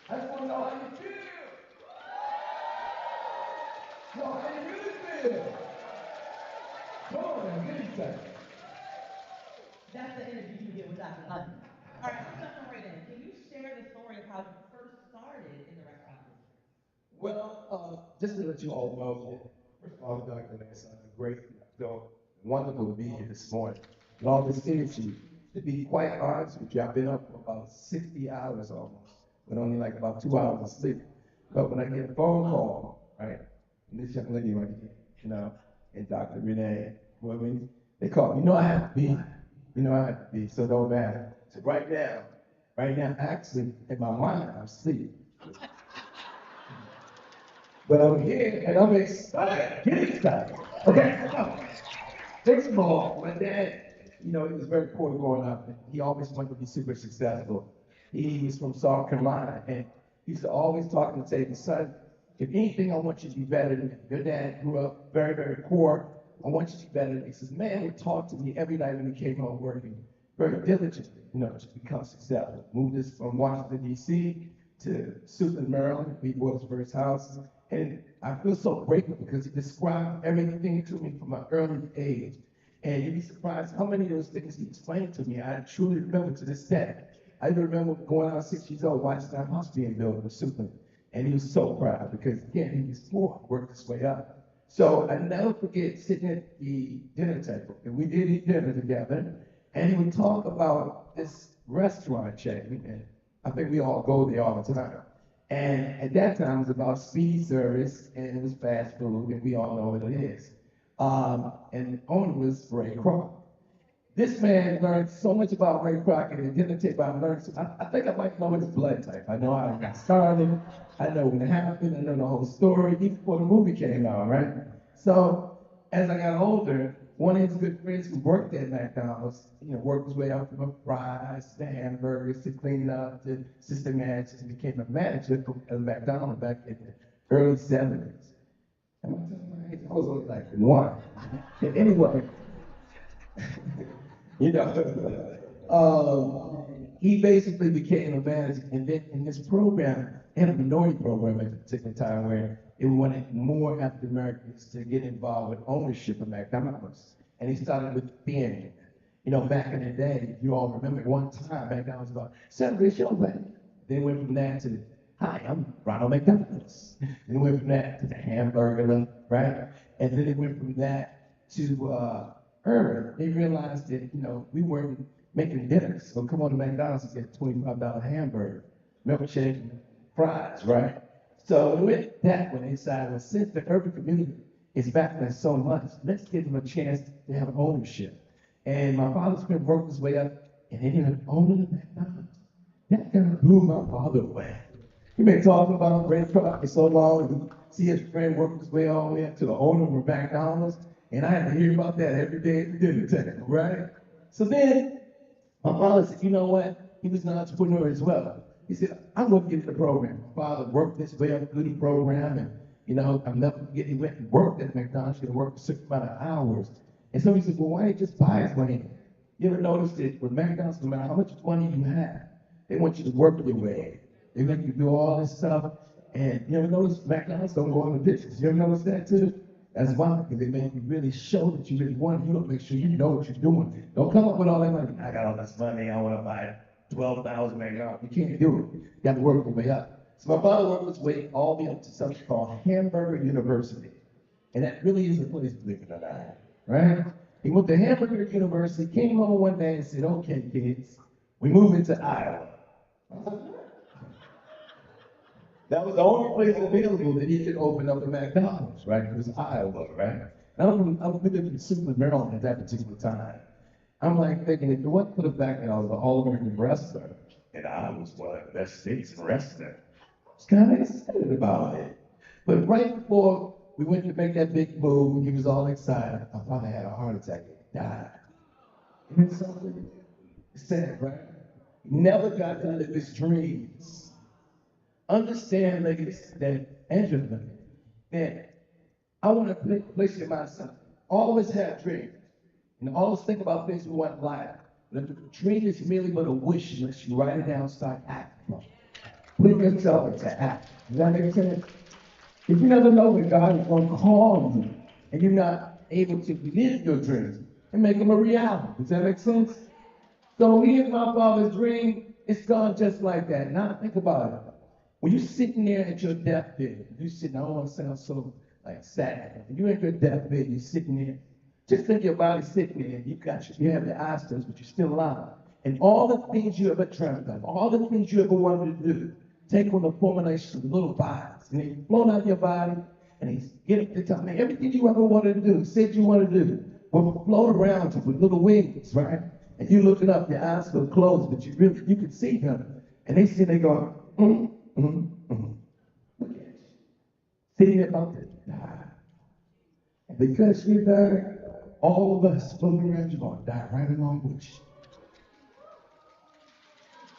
I just want to know how you feel. No, how you really feel. Come on now, get inside. That's the energy you get with Dr. London. All right, I'm jumping right in. Can you share the story of how you first started in the restaurant business? Well, just to let you all know, first of all, Dr. Lance, I'm great. So wonderful to be here this morning. And all this energy. To be quite honest with you, I've been up for about 60 hours almost, but only like about 2 hours of sleep. But when I get a phone call, right, and this young lady right here, and Dr. Renee, women, they call me, I have to be You know, I have to be, so don't matter. So right now, actually, in my mind, I'm asleep. But I'm here and I'm excited. Get excited. Okay, so, first of all, my dad, you know, he was very poor growing up. And he always wanted to be super successful. He was from South Carolina, and he used to always talk and say, son, if anything, I want you to be better than me. Your dad grew up very, very poor. I want you to be better than me. He says, man would talk to me every night when he came home working very diligently, you know, to become successful. Moved us from Washington, D.C. to Suitland, Maryland. We bought his first house. And I feel so grateful because he described everything to me from an early age. And you'd be surprised how many of those things he explained to me I truly remember to this day. I even remember going out 6 years old, watching that house being built with Suitland. And he was so proud because, again, he was poor, worked his way up. So I never forget sitting at the dinner table, and we did eat dinner together, and he would talk about this restaurant chain, and I think we all go there all the time. And at that time, it was about speedy service, and it was fast food, and we all know what it is. And the owner was Ray Kroc. This man learned so much about Ray Kroc at the dinner table. I think I might know his blood type. I know how it got started. I know when it happened. I know the whole story, even before the movie came out, right? So as I got older, one of his good friends who worked at McDonald's, you know, worked his way up from the fries, the hamburgers, to clean up, to assistant manager, and became a manager at McDonald's back in the early 70s. I was only like one. And anyway, you know, he basically became a manager, and then in this program, they had a minority program at a particular time where it wanted more African Americans to get involved with ownership of McDonald's. And he started with being, you know, back in the day, if you all remember, one time McDonald's was about, celebrate your birthday. Then went from that to, hi, I'm Ronald McDonald's. Then went from that to the hamburger, right? And then it went from that to urban. They realized that, you know, we weren't making dinners. So come on to McDonald's and get a $25 hamburger, milkshake, fries, right? So with that, when they decided, well, since the urban community is backing us so much, let's give them a chance to have ownership. And my father's been working his way up, and he ended up owning McDonald's. That kind of blew my father away. He been talking about Ray Kroc for so long, and see his friend working his way all the way up to the owner of McDonald's, and I had to hear about that every day at the dinner table, right? So then, my father said, you know what? He was an entrepreneur as well. He said, I'm going to get in the program. My father worked this way up through the program, and, you know, I'm never forget, he went and worked at McDonald's. He worked a certain amount of hours. And so he said, well, why don't you just buy his land? You ever notice that with McDonald's, no matter how much money you have, they want you to work your way. They make you do all this stuff. And you ever notice McDonald's don't go on the dishes? You ever notice that too? That's why, because they make you really show that you really want it. You don't make sure you know what you're doing. Don't come up with all that money. I got all this money, I want to buy 12,000 McDonald's. You can't do it. You got to work your way up. So my father worked his way all the way up to something called Hamburger University. And that really is a place, believe it or not, right? He went to Hamburger University, came home one day and said, okay, kids, we move into Iowa. That was the only place available that he could open up a McDonald's, right? It was Iowa, right? I was living in Suitland, Maryland at that particular time. I'm like thinking, if it wasn't for the fact that I was an All-American wrestler, and I was one of the best states in wrestling, I was kind of excited about it. But right before we went to make that big move, he was all excited. My father had a heart attack and died. And it's something sad, right? Never got to live his dreams. Understand, ladies, that, and gentlemen, that I want to place in myself. Always have dreams. And always think about things we want in life. But if the dream is merely but a wish, unless you write it down, start acting. Put yourself into act. Does that make sense? If you never know when God is going to call you, and you're not able to live your dreams and make them a reality. Does that make sense? So here's my father's dream. It's gone just like that. Now think about it. When you're sitting there at your deathbed, you're sitting, I don't want to sound so like sad. When you're at your deathbed, you're sitting there, just think your body's sitting there, you have your eyes closed, but you're still alive. And all the things you ever dreamt of, all the things you ever wanted to do, take on the formulation of little bodies, and they float out of your body, and they get up to the top. Everything you ever wanted to do, said you wanted to do, will float around you with little wings, right? and you look it up, your eyes feel closed, but you can see them. And they see, they go, look at you. Sitting about to die. And because you died, all of us floating around you gonna die right along with you.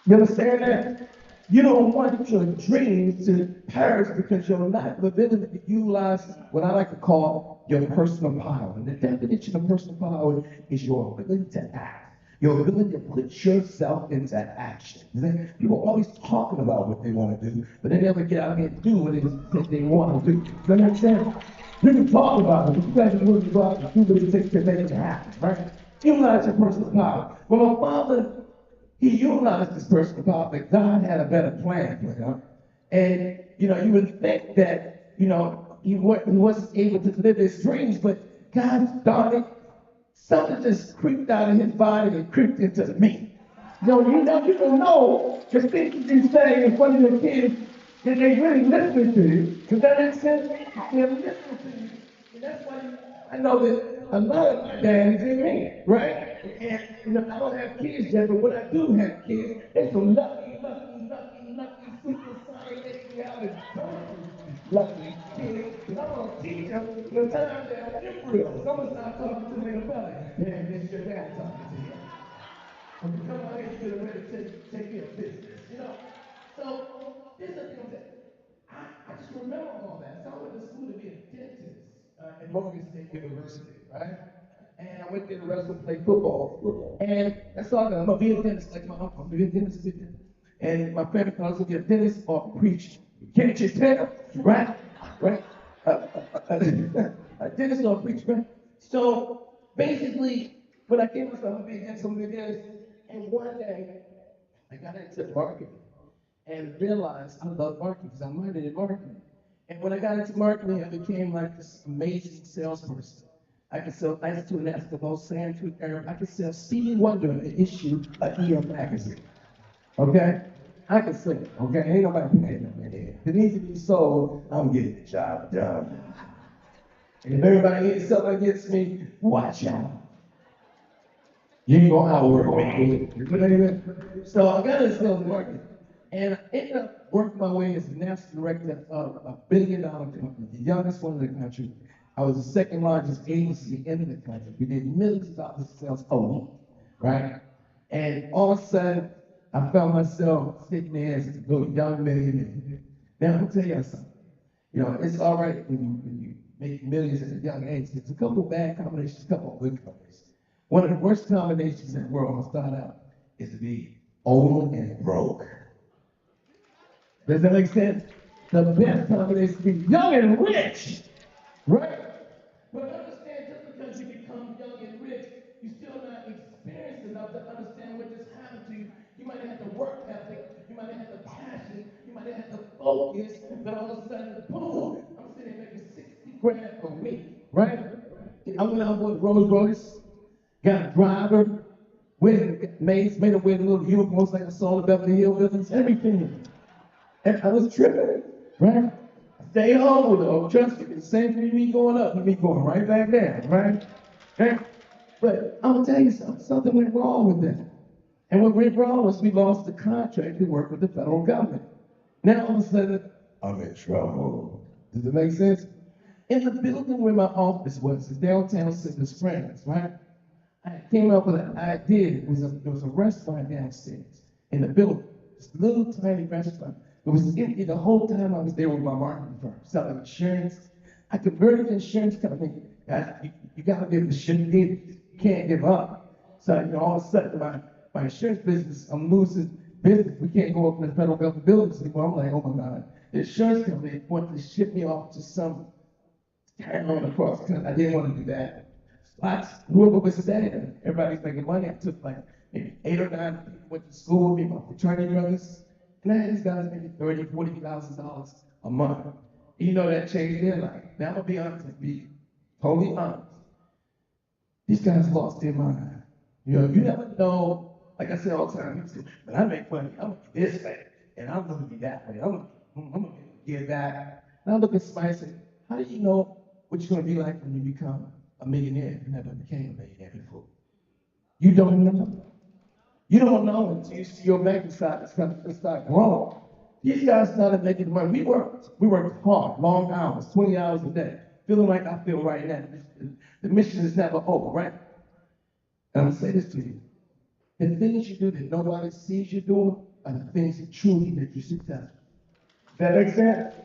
You understand that? You don't want your dreams to perish because you're not ability to utilize what I like to call your personal power. And the definition of personal power is your ability to act, your ability to put yourself into action. People are always talking about what they want to do, but they never get out here and do what it is that they want to do. You understand? You can talk about it, but you got to really go out and do what it takes to make it happen, right? Utilize your personal power. Well, my father, he utilized his personal power, but God had a better plan for him. And, you would think that, he wasn't able to live his dreams, but God started, something just creeped out of his body and creeped into me. You don't know the things you say in front of your kids, that they really listening to you. Does that make sense? They're listening to you. And that's why I know that a lot of my dad is in me, right? And I don't have kids yet, but when I do have kids, they're so lucky, super scientific, lucky kids. And I'm gonna teach them the time that I'm Israel. Someone's not talking to me in the belly. Man, this is your dad talking to you. I'm come out here to the ready to take care of business, So this is the thing that I just remember all that. So I went to school to be a dentist at Morgan State University, right? And I went there to wrestle, play football. And that's all I got. I'm gonna be a dentist like my uncle. I'm gonna be a dentist. And my family thought I was gonna be a dentist or a preacher. Can't you tell? Right? Right? A dentist or a preacher, right? So basically, when I came to I'm gonna be a dentist, I'm gonna be a dentist. And one day, I got into marketing and realized I love marketing because I'm minded in marketing. And when I got into marketing, I became like this amazing salesperson. I could sell ice to an Eskimo, sand to an Arab. I could sell Stevie Wonder an issue of EM magazine. Okay? I could sell it. Okay? Ain't nobody paying no money. If it needs to be sold, I'm getting the job done. And if everybody needs something against me, watch out. You ain't gonna outwork me. So I got into sales and marketing. And I ended up working my way as the national director of a billion-dollar company, the youngest one in the country. I was the second largest agency in the country. We did millions of dollars of sales a week, right? And all of a sudden, I found myself sitting there as a little young millionaire. Now, I'm gonna tell you something. It's all right when you make millions at a young age. There's a couple of bad combinations, a couple of good combinations. One of the worst combinations in the world, I'm gonna start out, is to be old and broke. Does that make sense? The best combination is to be young and rich, right? But understand, just because you become young and rich, you're still not experienced enough to understand what just happened to you. You might have the work ethic, you might have the passion, you might have the focus, but all of a sudden, boom, I'm sitting there making 60 grand a week, right? I went out with Rolls Royce, got a driver, made her wear the little uniforms like I saw in the Beverly Hills buildings, everything. And I was tripping, right? Stay home with her. Trust me, the same for me going up, me going right back down, right? And, but I'm gonna tell you something went wrong with that. And what went wrong was we lost the contract to work with the federal government. Now all of a sudden, I'm in trouble. Does it make sense? In the building where my office was, in downtown Silver Springs, right? I came up with an idea. There was a restaurant downstairs in the building. This little tiny restaurant. It was empty the whole time I was there with my marketing firm, selling insurance. I converted the insurance company. You gotta be able to ship it. You can't give up. So all of a sudden my insurance business, I'm losing business. We can't go up in the federal government buildings anymore. I'm like, oh my God. The insurance company wanted to ship me off to some town across the country. I didn't want to do that. I grew up with Santa. Everybody's making money. I took like maybe 8 or 9 people went to school with me, my fraternity brothers. And I had these guys making $30,000, $40,000 a month. And that changed their life. Now I'm gonna be honest and be totally honest. These guys lost their mind. You never know, like I say all the time, when I make money, I'm gonna be this way, and I'm gonna be that way. I'm gonna give that. And I look at somebody and say, how do you know what you're gonna be like when you become a millionaire? You never became a millionaire before. You don't know. You don't know until you see your bank start growing. These guys started making money. We worked hard, long hours, 20 hours a day, feeling like I feel right now. The mission is never over, right? And I'm gonna say this to you. The things you do that nobody sees you doing are the things that truly make you successful. Does that make sense?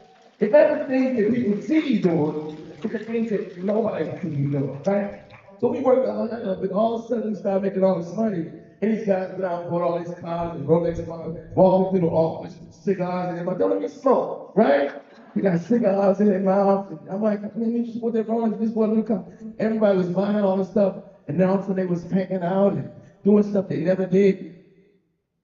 If everything that people see you doing is the things that nobody sees you doing, right? So we worked all night, but all of a sudden we started making all this money. And these guys went out and bought all these cars and Rolex cars, walking through the office with cigars in their mouth. Don't let me smoke, right? We got cigars in their mouth. And I'm like, man, you just put that Rolex, this one little car. Everybody was buying all this stuff. And now all of a sudden they was hanging out and doing stuff they never did.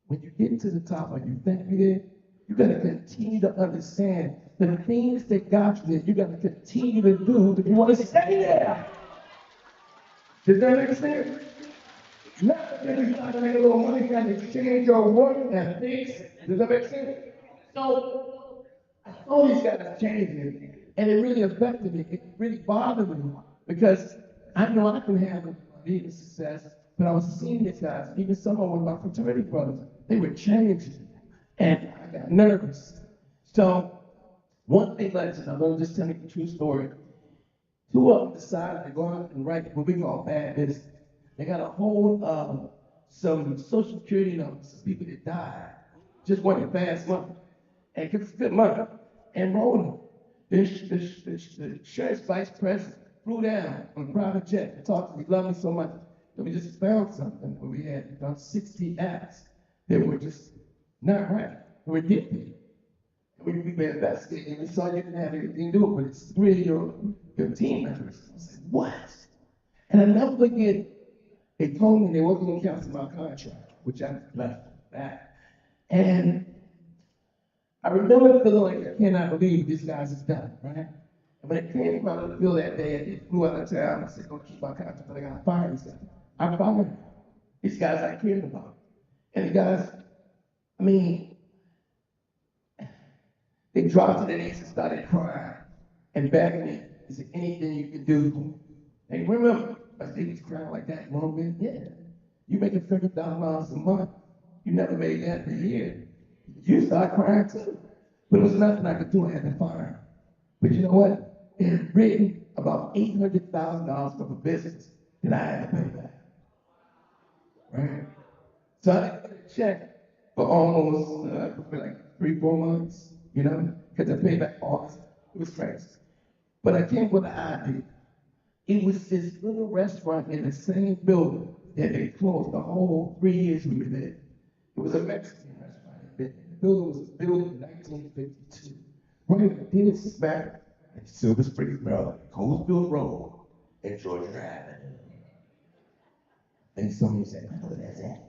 When you get to the top, or you think you did, you gotta continue to understand the things that got you there. You gotta continue to do if you want to stay there. Does that make sense? Not because you try to make a little money, you gotta exchange your work ethics. Does that make sense? So, I saw these guys changing, and it really affected me. It really bothered me because I know I can have a success, but I was seeing these guys, even some of them, my fraternity brothers, they were changing, and I got nervous. So, one thing led to another. I'm just telling you a true story. Two of them decided to go out and write what we call bad business. They got a whole some social security numbers of people that died, just wanted fast money, and because it's good money, and rolled them. The church vice president flew down on a private jet and talked to me, loved me so much. that we just found something where we had about 60 acts that were just not right, were addicted. We were investigating, and we saw you didn't have anything to do with it, but it's three of your team members. I said, what? And I never forget, they told me they wasn't going to cancel my contract, which I left that. And I remember feeling like I cannot believe this guy's is done, right? And when it came out of the field that day, I flew out of town. I said, don't keep my contract, but I got to fire these guys. I fired them. These guys I cared about. And the guys, I mean, they dropped to their knees and started crying and begging me. Is there anything you can do? And remember, I said, he's crying like that, wrong man? Yeah. You making $30,000 a month. You never made that in a year. You start crying too. But there was nothing I could do. I had to fire him. But you know what? They had written about $800,000 worth of business that I had to pay back. Right? So I didn't get a check for almost for like 3-4 months, you know, because I paid back all. It was crazy. But I came with an idea. It was this little restaurant in the same building that they closed the whole 3 years we were there. It was a Mexican restaurant. The building was built in 1952. Right at the smack in Silver Springs, Maryland, Coalsville Road, and Georgia Avenue. And somebody said, oh, that's it.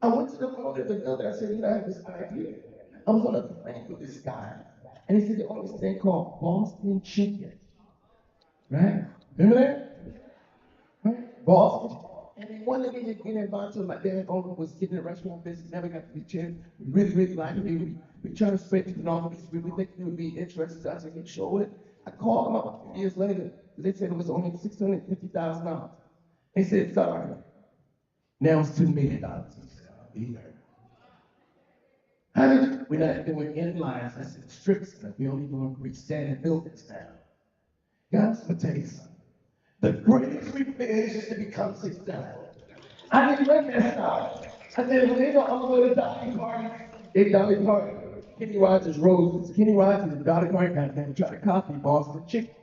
I went to the owner of the building. I said, you know, I have this idea. I was on a plane with this guy. And he said, they own this thing called Boston Chicken. Right? Remember that? Right? Boston. And they wanted me to get involved. So my dad owner was getting the restaurant business, never got to be chair. We really liked me. We tried to spread to the Northeast. We think it would be interesting. So I said, can show it. I called them up a few years later. They said it was only $650,000. They said, sorry. Now it's $2 million. How did you? We're not doing in lines. I said, strip stuff. We only doing freestanding buildings now. Guys, I'm gonna tell you something. The greatest revenge is to become successful. I didn't let that stop. I said, well, they know I'm gonna go to Dolly Parton. They Dolly Parton. Kenny Rogers Roses. Kenny Rogers and Dolly Parton got them trying to copy Boston Chicken.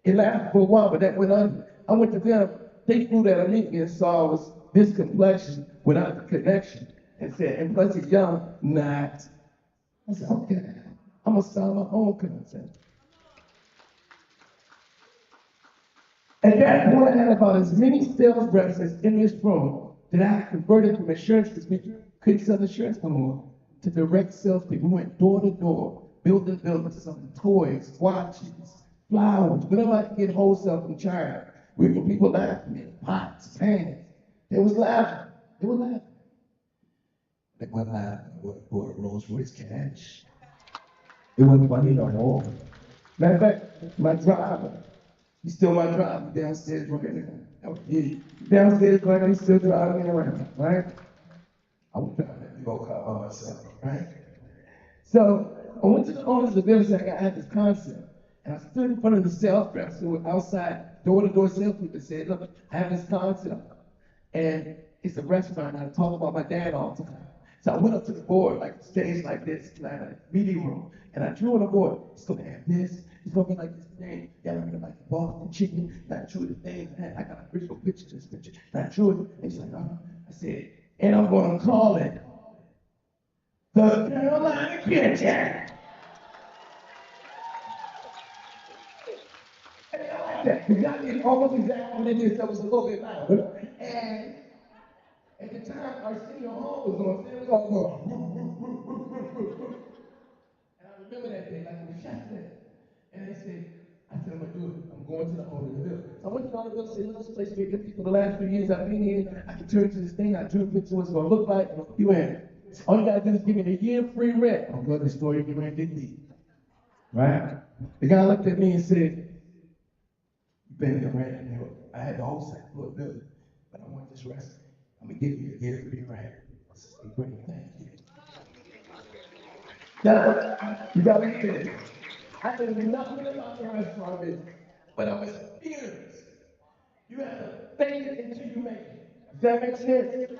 It lasted for a while, but that went under. I went to them. They flew that on me and saw I was this complexion without the connection. And said, and plus he's young, not. I said, okay, I'm gonna start my own content. At that point, I had about as many sales reps as in this room that I had converted from insurance because we couldn't sell insurance no more to direct salespeople. We went door to door, building selling toys, watches, flowers, whatever I could get wholesale from China. We were people laughing at me, pots, pans. They was laughing. They were laughing. They were laughing for a Rolls Royce cash. It wasn't funny no more. Matter of fact, my driver, he's still my driver downstairs right now. Downstairs, like I'm still driving me around, right? I was driving that big old car by myself, right? So I went to the owners of the building and I had this concept. And I stood in front of the sales reps who were outside, door-to-door salespeople and said, look, I have this concept. And it's a restaurant, and I talk about my dad all the time. So I went up to the board, like stage like this, like a meeting room, and I drew on the board, it's gonna have this, it's gonna be like this thing, yeah, I'm gonna like Boston chicken, and I drew the thing, and I got an original picture of this picture, and I drew it, and he's like, I said, and I'm gonna call it the Carolina Kitchen. And I like that, because I did almost exactly what it is, that was a little bit louder, and at the time, our senior hall was on, it was all going, and I remember that day like it was yesterday. And they said, I said, I'm gonna do it. I'm going to the owner of the building. So I went to the owner of the building and said, look, this place has been empty for the last few years I've been here. I can turn to this thing, I drew a picture of what it's gonna look like, and you in. All you gotta do is give me a year free rent. I'm glad the story get ready to be. Right? The guy looked at me and said, you pay me the rent. I had the whole second floor building, but I want this restaurant. I'm gonna give you a year free rent. I said, great, thank you. Now, you gotta get it. I didn't know nothing about the restaurant business, but I was fearless. You have to fake it until you make it. Does that make sense?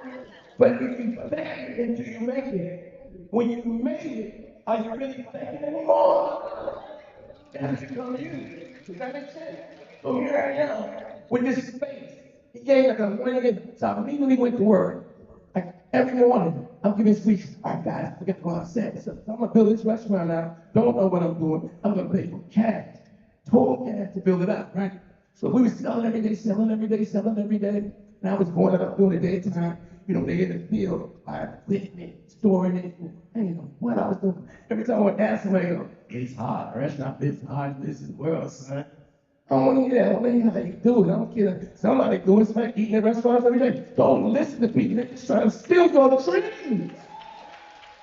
But if you fake it until you make it, when you make it, are you really faking anymore? That's become you. Does that make sense? So here I am with this space. He gave like a million, so I immediately went to work. Like every morning, I'm giving speeches. All right, guys, I forgot what I said. So I'm gonna build this restaurant now. Don't know what I'm doing. I'm gonna pay for cash, total cash to build it up, right? So we were selling every day, selling every day, selling every day. And I was going out doing the daytime. You know, they in the field, buying equipment, storing it. And you know what I was doing. Every time I would ask somebody, go, it's hard. Restaurant business, hard business in the world, son. I don't want to hear that. I want to hear how you do it. I don't care. Somebody doing something, eating at restaurants every day. Don't listen to people. They're just trying to steal your dreams.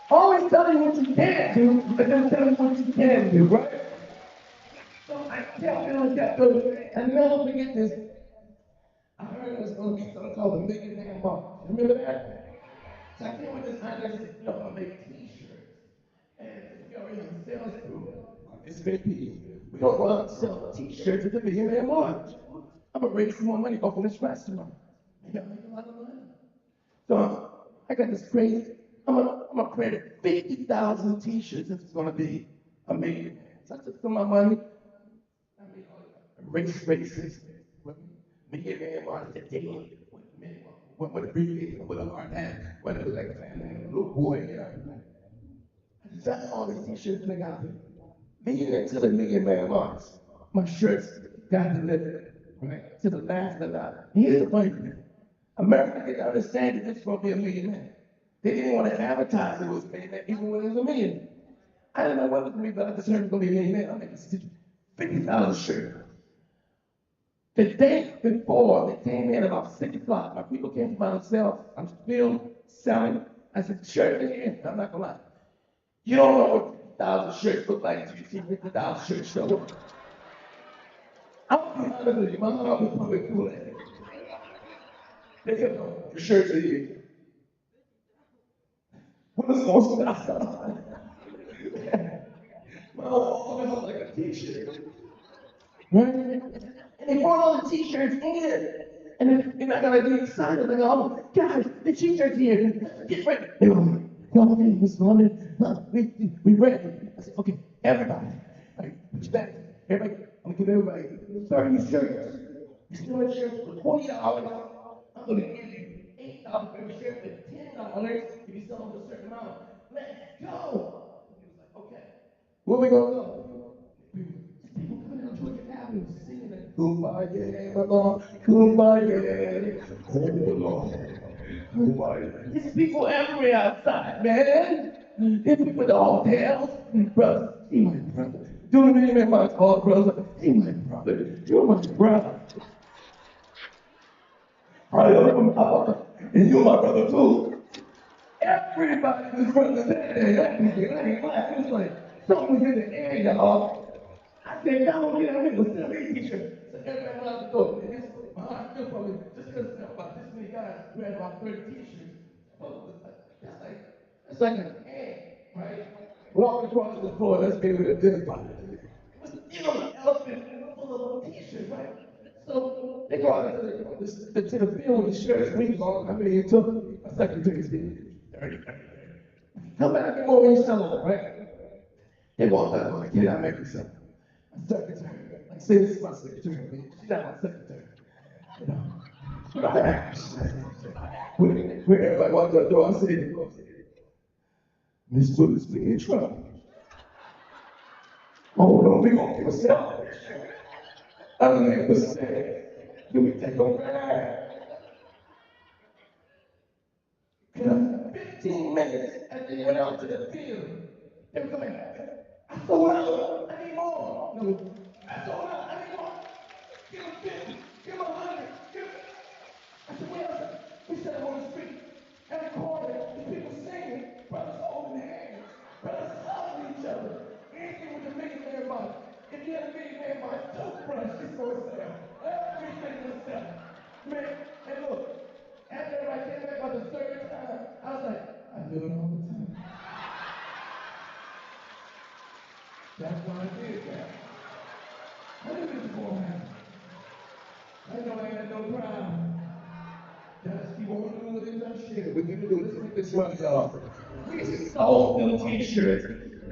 Always telling you what you can't do, but then telling you what you can do, right? So I kept doing that. And never forget this. I heard there was going to be something called the Million Man March. Remember that? So I came with this idea. I said, I'm going to make t-shirts. And we already have a sales group. It's BP. We're going to go out and sell t-shirts at the Million Man March. I'm going to raise some more money off of this restaurant. Maybe I'll make a lot of money. So I got this crazy, I'm gonna create 50,000 t-shirts. This is gonna be amazing. So I took some of my money, I made races, Million Man March today, with a briefcase, with a hard hat, with a like a family, a little boy, you know. I designed all these t-shirts and I got them. Leading into the Million Man March. My shirts got delivered, right, to the last of the Here's the funny thing. America didn't understand that this was going to be a millionaire. They didn't want to advertise it was a millionaire, even when it was a million. I didn't know what it was going to be, but I just heard it was going to be a millionaire. I'm making 50,000 shirts. The day before, they came in about 6 o'clock. My people came by themselves. I'm still selling. I said, shirt in here. I'm not going to lie. You don't know what 50,000 shirts look like until you see 50,000 shirts show up. I'm going to be honest with you. My mom was probably cool at it. They said, no, your shirts are here. What is going on? My mom was like a t-shirt. Right? And they brought all the t-shirts in. And then I got to be excited. They go, oh, guys, the t-shirts here. Get ready. They go, no, okay, Miss London, we ready. I said, okay, everybody. Right, put your back. Everybody, I'm going to give everybody 30 shirts. You still have shirts for $20. I'm going to give you $8 for every shirt, but $10 if you sell them for a certain amount. Let's go. He was like, okay. Where we going to go? People coming down Georgia Avenue singing that Kumbaya, my Lord, Kumbaya, oh Lord, Kumbaya. There's people everywhere outside, man. There's people at the hotels. Brother, he my brother. Do the name in my call, brother. He my brother. You're my brother. And you're my brother too. Everybody was brother there. It was like something was in the air, y'all. I said, y'all don't get out here with 7 t-shirts. So everybody went out the door. My heart still probably just because about this many guys who had about 30 t-shirts. It's like an ant, right? Walking across the floor, let's be with a dinner party. You know, an elephant full of little t-shirts, right? So they go out to the field with the shirts, sleeves on. I mean, it took a second to get 30. Come back and more when you sell them, right? They walk out, like, yeah, I make you something. My secretary, like, say this is my secretary, she's not my secretary. You know? When everybody walks out the door, I say, Miss Willis, we in trouble. Oh no, we gonna give us out. I don't know what to say. Can we take a ride? 15 minutes after they went out to the field, they were like, I sold out, I need more. No, I sold out, I need more. Give him 50, give him 100, give him. I said, well, we sat on the street, at the corner, the people singing, brothers holding hands, brothers hugging each other. Anything with a millionaire money. If you had a millionaire money, toothbrush is for sale. Everything was sell. Man, and look, after everybody came back about the third time, I was like, I do it all the time. That's why I did that. I did it before, man. I know I had no problem. Just keep on doing what it does shit. We're gonna do this with this one, y'all. We sold them t-shirts.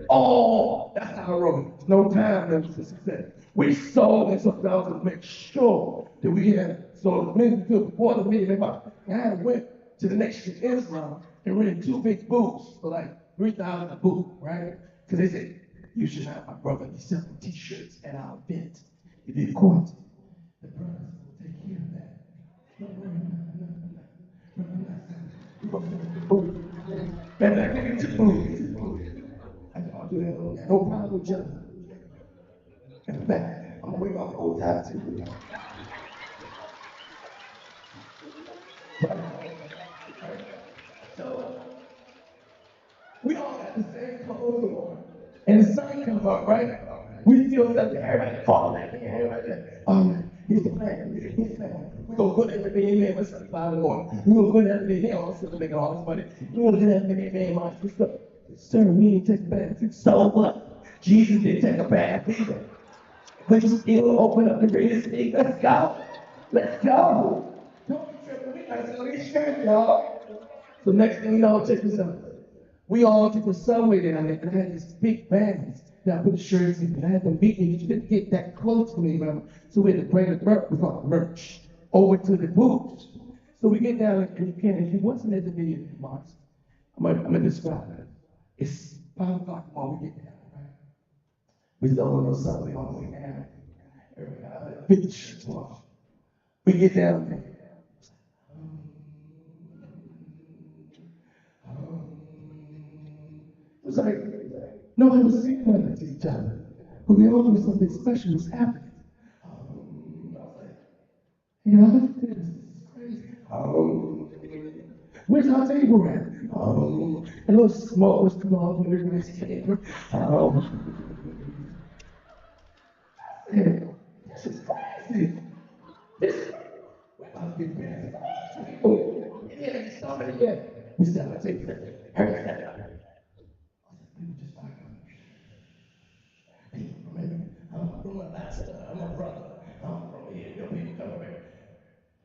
Oh, that's how I wrote it. No time left for success. We sold them so I was to make sure that we had so many good before the meeting. I went to the Nation of Islam and rented 2 big booths for like 3,000 a booth, right? Because they said, you should have my brother be selling t-shirts at our event. If you quit, the brothers will take care of that. Don't worry about it. Man, I give you 2 booths. I'll do that. No problem with you. In fact, I'm waiting on the old time too. So, we all got the same clothes on. And the sun comes up, right? We feel that everybody falling at me, everybody. Here's the plan. Here's the plan. We're going to go to every man for 75 more. We're going to go to every man also to make all this money. We're going to go to every man for this stuff. Sir, we didn't take a bath. So what? Jesus didn't take a bath either. But you still open up the greatest thing. Let's go. Let's go. Don't be tripping. We got to sell these shirts, y'all. So next thing you know, check this out. We all took the subway down there, and I had these big bags that I put the shirts in, and I had them beat me. You didn't get that close to me, remember? So we had to bring the merch over to the booth. So we get down there, and you can't, and she wasn't at the video, Mars. I'm gonna describe it. It's 5 o'clock in the morning, we get down, right? We still on the subway on the way down. Everybody got 50 shirts on. We get down there. It was like, nobody was saying nothing to each other. But we all knew something special was happening. I was like, you know, this is crazy. Where's our table at? And a little smoke was coming off when we were table. This is crazy. We're about to get busy. Oh, it ain't started yet. We still have to take it. Hurry up. People just start coming. People from everywhere. I'm from Alaska. I'm a brother. I'm from here. Your people come from here.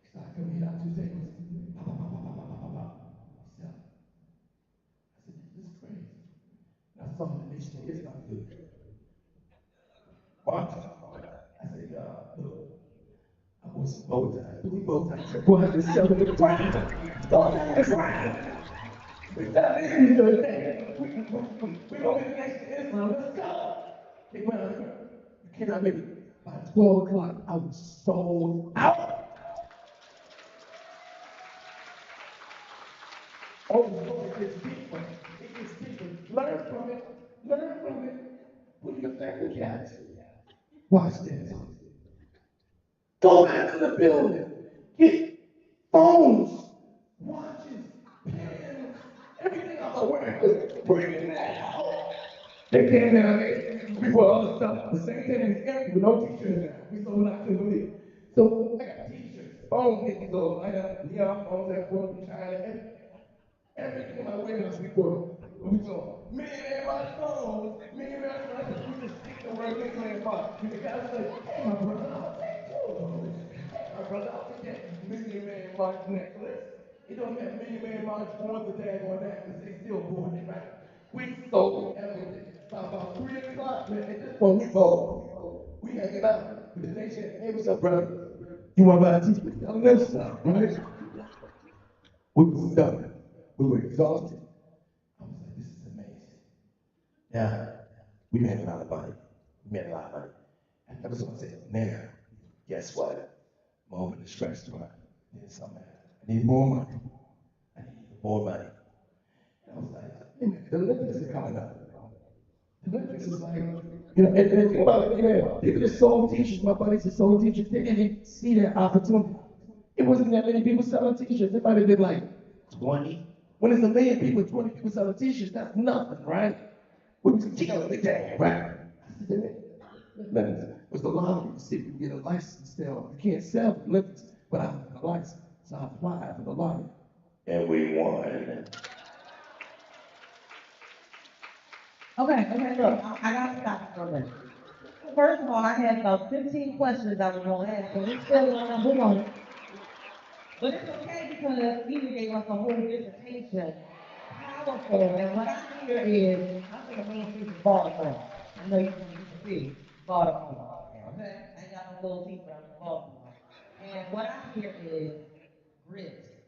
They start coming here out 2 tables. Pop, pop, pop, pop, pop, pop, pop, pop. I said, this is crazy. And I saw the Nation of Islam do it. Watch. I said, look. I was bow tie. We bow ties. Go ahead and sell them to the ground. That's right. We got it. We gonna be the Nation of Islam. Let's go. They went out there. You cannot make it. By 12 o'clock, I was sold out. Oh, it gets deeper. It gets deeper. Learn from it. Learn from it. Put your family cats. Watch this. Go back to the building. Get phones, watches, pens, everything I was wearing. Bring it out. They came down there. We bought all the stuff. The same thing as empty with no t-shirts now. We sold out to believe. So I got t-shirts, phone hit these little light up, neon phones that work in China, everything in my windows we put. We go, man, my phone, man, my phone. We just stick the word man, my. The guy say, hey, my brother, I'll take two. My brother, I'll take that million march necklace. It don't have million march on the daggone necklace. They still doing it, right? We sold everything. By about 3 o'clock, man, at this point, we sold. We hanging out with the nation. Hey, what's up, brother? You want to buy a t-shirt? Tell them that stuff, right? We were done. We were exhausted. I was like, this is amazing. Yeah, we made a lot of money. We made a lot of money. And that was what I said, man, guess what? I'm over this restaurant. I need something. I need more money. I need more money. And I was like, man, the Olympics are coming up. The Olympics is like, you know, and think about it, man, people just sold t-shirts. My buddies just sold t-shirts. They didn't see that opportunity. It wasn't that many people selling t-shirts. It might have been like 20. When there's a million people, 20 people selling t-shirts, that's nothing, right? We was killing the game, right? I said, man, it was the lottery to see if you can get a license still. You can't sell the Olympics without a license. So I applied for the lottery. And we won. Okay, look, I gotta stop you for a minute. First of all, I had about 15 questions I was gonna ask, and we still gonna move on. But it's okay because he gave us a whole dissertation. Powerful, and what I hear is, I think a million people Baltimore. I know you can see Baltimore. Okay? I ain't got no little teeth, but I'm from Baltimore. And what I hear is grit,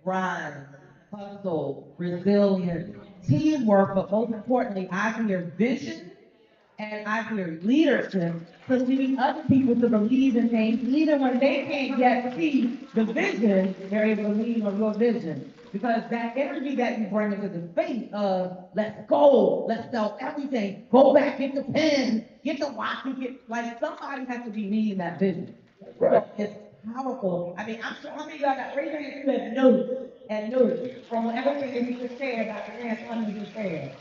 grind, hustle, resilience, teamwork, but most importantly, I hear vision and I hear leadership to lead other people to believe in things, even when they can't yet see the vision, they're able to lean on your vision. Because that energy that you bring into the space of let's go, let's sell everything, go back, get the pen, get the watch, get like somebody has to be leading that vision. Right. So it's powerful. I mean, I'm sure how many of y'all got raise your hand who have notes and notes from everything that you just shared, Dr. Grant, what you just shared.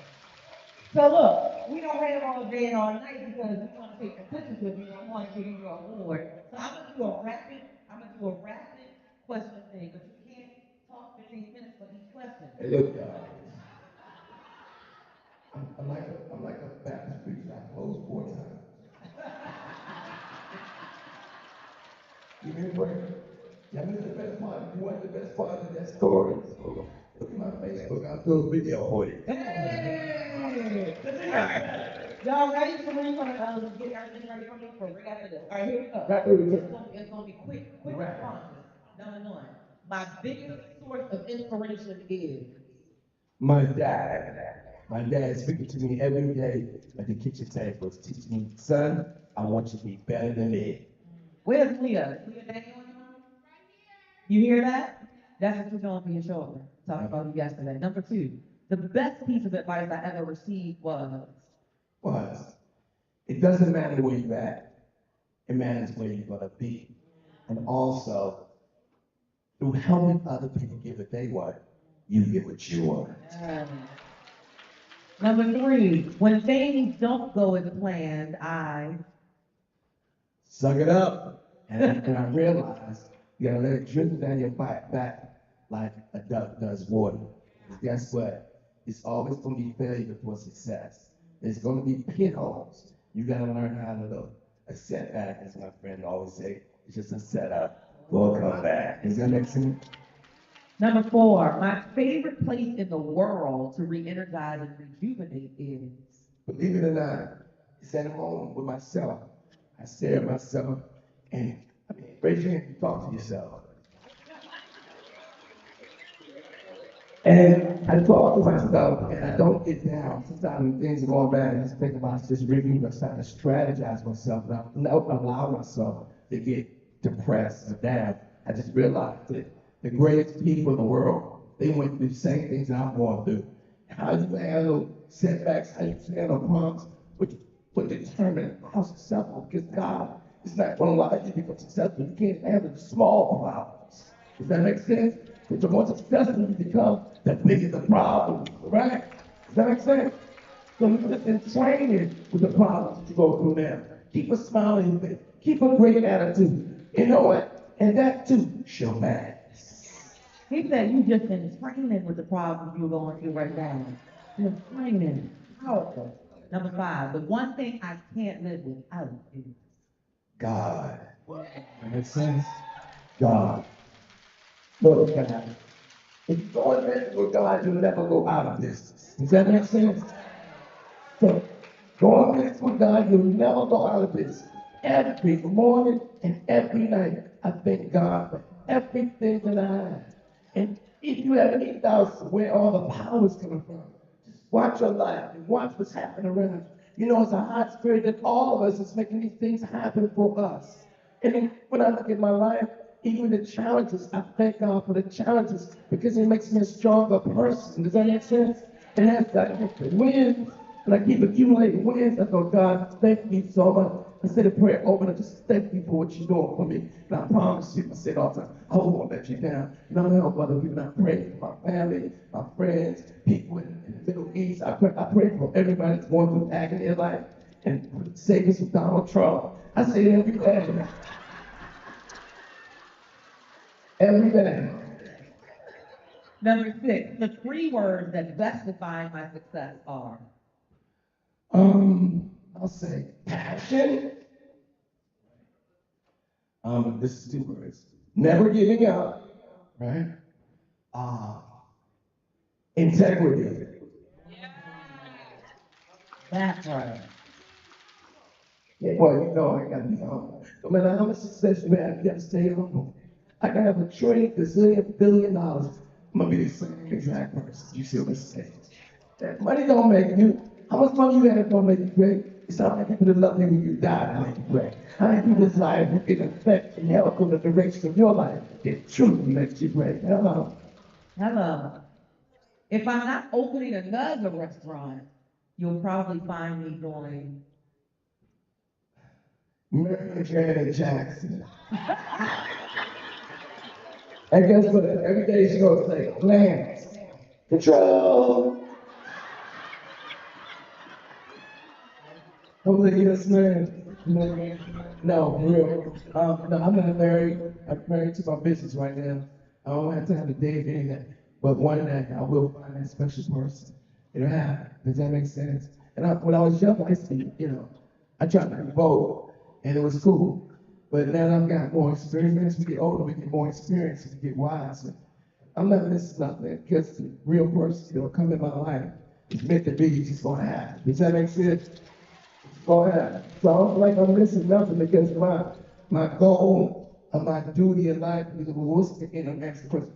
So look, we don't have all day and all night because we want to take some pictures with you. I want to give you your award. So I'm gonna do a rapid question thing, but you can't talk 15 minutes for each question. Hey, look, I'm like a Baptist preacher. I close 4 times. Give me a break. Tell me the best part. You want the best part of that story? Look at my Facebook. I'll do a video for you. Hey! Y'all ready for me? Get everything ready for me for right after this. All right, here we go. Right here we go. It's gonna be quick responses. Number one, my biggest source of inspiration is My dad. My dad speaking to me every day at the kitchen table, teaching me, son, I want you to be better than me. Where's Leah? Is Leah Daniel in the room? You hear that? That's what you're doing for your shoulder. Talking about you yesterday. Number two, the best piece of advice I ever received was It doesn't matter where you're at. It matters where you're gonna be. And also, through helping other people get what they want, you get what you want. Number three, when things don't go as planned, I Suck it up. And I realized you gotta let it drip down your back like a duck does water. Because guess what? It's always gonna be failure before success. There's gonna be pit holes. You gotta learn how to look. A setback, as my friend always say, it's just a setup. We'll come back. Does that make sense? Number four, my favorite place in the world to re-energize and rejuvenate is. Believe it or not, it's at home with myself. I stare at myself and raise your hand and talk to yourself. And I talk to myself and I don't get down. Sometimes when things are going bad, I just think about just review, I start to strategize myself, and I don't allow myself to get depressed or down. I just realized that the greatest people in the world, they went through the same things that I'm going through. How you handle setbacks, how you handle problems, what determine how successful, because God is not going to allow you to become successful. You can't handle the small problems. Does that make sense? But the more successful you become, the bigger the problem, right? Does that make sense? So you just in training with the problems that you go through now. Keep a smiling face. Keep a great attitude. You know what? and that too shall pass. He said you just in training with the problems you're going through right now. Just training. Powerful. Number 5, the one thing I can't live without is God. That makes sense? God. Look, God. If you go in business with God, you'll never go out of business. Does that make sense? So, go in business with God, you'll never go out of business. Every morning and every night, I thank God for everything that I have. And if you have any doubts where all the power is coming from, just watch your life and watch what's happening around you. You know, it's a hot spirit that all of us is making these things happen for us. And then when I look at my life, even the challenges, I thank God for the challenges because it makes me a stronger person. Does that make sense? And as I get the wins, and I keep accumulating wins, I go, God, thank you so much. Instead of prayer open, I just thank you for what you're doing for me. And I promise you, I say it all the time, I won't let you down. And I'm gonna help other people. And I pray for my family, my friends, people in the Middle East. I pray for everybody that's going through agony in life. And save us from Donald Trump. I say it every day. Every day. Number 6, the 3 words that best define my success are I'll say passion. This is 2 words. Never giving up, right? Integrity. that's right. Yeah, well, you know I gotta be humble. No matter how much success you have, you gotta stay humble. I can have a trillion, gazillion, billion dollars. I'm gonna be the same exact person. You see what I'm saying? That money don't make you. How much money you have don't make you great. It's not like people that love you when you die that make you great. How many people's life will get affect and help in the direction of your life? It truly makes you great. Hello. Hello. If I'm not opening another restaurant, you'll probably find me doing Mary Janet Jackson. And guess what? Every day she gonna say, Lance, control. I'm like, yes, man. No, for real. No, I'm not married. I'm married to my business right now. I don't have time to date anything. But one day I will find that special person. It'll happen. Does that make sense? And when I was young, I used to, I tried to be bold, and it was cool. But now that I've got more experience, we get older, we get more experience, we get wiser. I'm not missing nothing because the real person that'll come in my life is meant to be, it's just gonna happen. Does that make sense? Go ahead. So I don't like I'm missing nothing because my goal of my duty in life is what's the end of the question?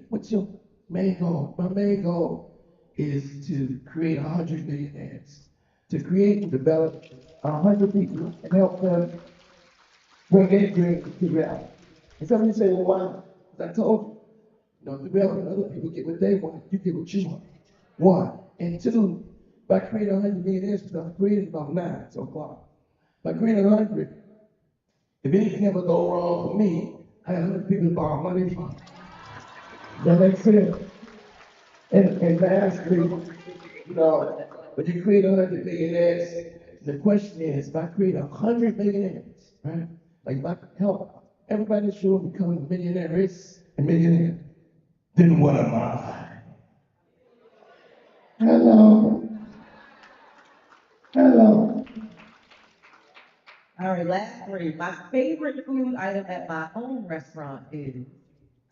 What's your main goal? My main goal is to create 100 millionaires, to create and develop 100 people and help them bring their dreams to reality. And somebody say, well, why? Because I told you, developing other people get what they want, you get what you want. 1. And 2, by creating 100 millionaires, because I've created about 9 so far. By creating 100, if anything ever go wrong for me, I have 100 people to borrow money from. That makes sense. And lastly, when you create 100 millionaires, the question is, if I create 100 millionaires, right? Like if I could help everybody in the show become millionaires and millionaire, then what am I? Hello. Hello. All right, last 3. My favorite food item at my own restaurant is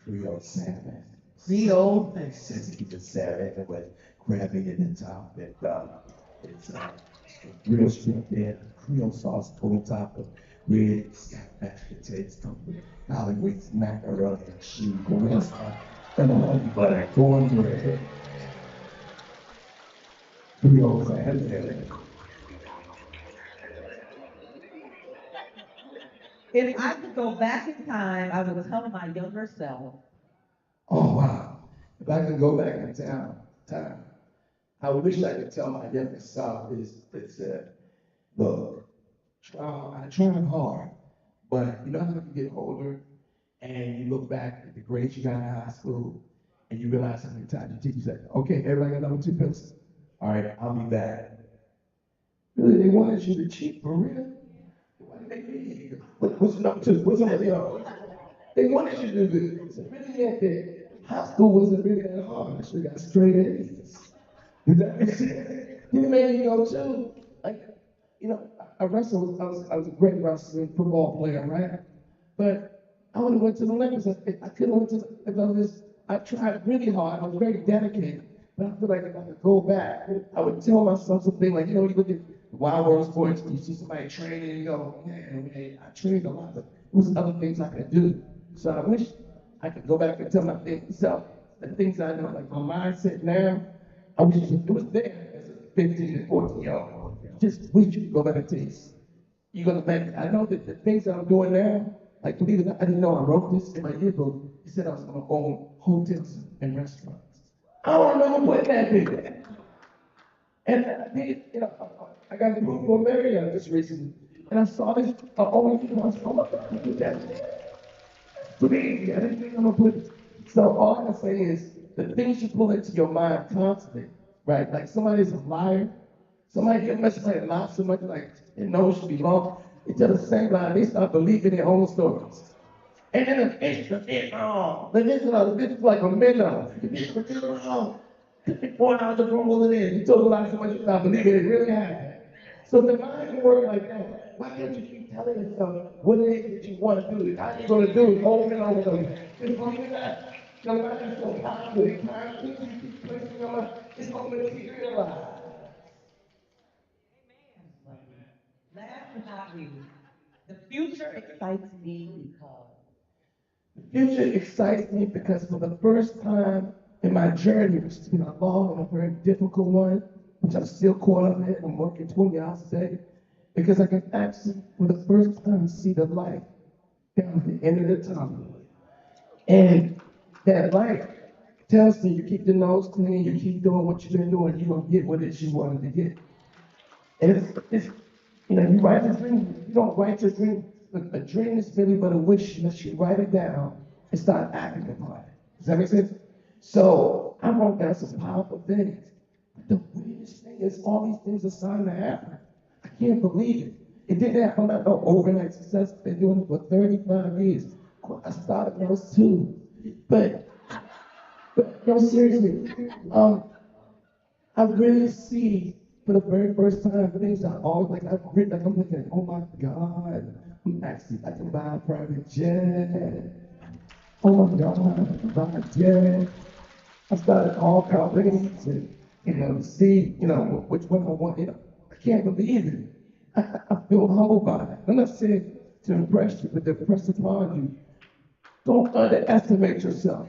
Creole salmon. Creole salmon. Sensitive salmon with gravy in the top. It's real shrimp there, Creole sauce on top of red mashed potatoes, garlic with macaroni and cheese, and honey butter, cornbread. Creole salmon. If I could go back in time, I would tell my younger self. Oh wow! If I could go back in time, I wish I could tell my younger self is that look, I tried hard, but you know how you get older and you look back at the grades you got in high school and you realize how many times your teacher said, okay, everybody got number 2 pencils. All right, I'll be back. Really, they wanted you to cheat for real? What's number two? What's number three? They wanted you to do this. It really meant that high school wasn't really that hard. I should have got straight A's. Does that make sense? It made me go too. Like, you know, I wrestled. I was a great wrestler, football player, right? But I would have went to the Olympics. I could have went to the Olympics. I tried really hard. I was very dedicated. But I feel like if I could go back, I would tell myself something like, you know, you look at Wild World Sports, you see somebody training, and you go, man, I trained a lot, but there was other things I could do. So I wish I could go back and tell myself the things I know, like my mindset now. I wish it was there as a 15 and 14-year-old. Just wish you could go back and taste. You're gonna think, I know that the things that I'm doing now, like believe it or not, I didn't know I wrote this in my yearbook. It said I was gonna own hotels and restaurants. I don't remember putting that there. And I did, you know, I got approved for Marriott just recently. And I saw this, only I was, oh my God, I put that. Crazy, I didn't think I'm gonna put it. So all I can say is, the things you pull into your mind constantly, right? Like somebody's a liar, somebody get messed up, lie so much, like, they know it should be wrong. They tell the same lie, they start believing their own stories. And then the fish is wrong. The fish is like a minnow. The fish is wrong. Took me 4 hours to roll it in. You told a lie so much you start believing it really happened. So the mind can work like that. Why can't you keep telling yourself what it is that you want to do? How you going to do it over and over and over? It's going to be that. Your mind is so powerful. The kind of things you keep placing in your mind, it's going to materialize. Last but not least, the future excites me because The future excites me because for the first time in my journey, which has been a long and a very difficult one, which I'm still caught up in, I'm working 20 hours a day, because I can actually, for the first time, see the light down at the end of the tunnel. And that light tells me you keep the nose clean, you keep doing what you've been doing, you're going to get what it is you wanted to get. And it's you know, you write a dream, you don't write your dream. A dream is really but a wish unless you write it down and start acting upon it. Does that make sense? So I wrote down some powerful things. But the weirdest thing is all these things are starting to happen. I can't believe it. It didn't happen like no overnight success. I've been doing it for 35 years. I started when I was 2. But no, seriously, I really see for the very first time things I always like. I'm looking, oh my God, I'm actually I can buy a private jet. Oh my God, I can buy a jet. I started all companies and see which one I want. I can't believe it. I feel humbled by it. I'm not saying to impress you, but to impress upon you. Don't underestimate yourself.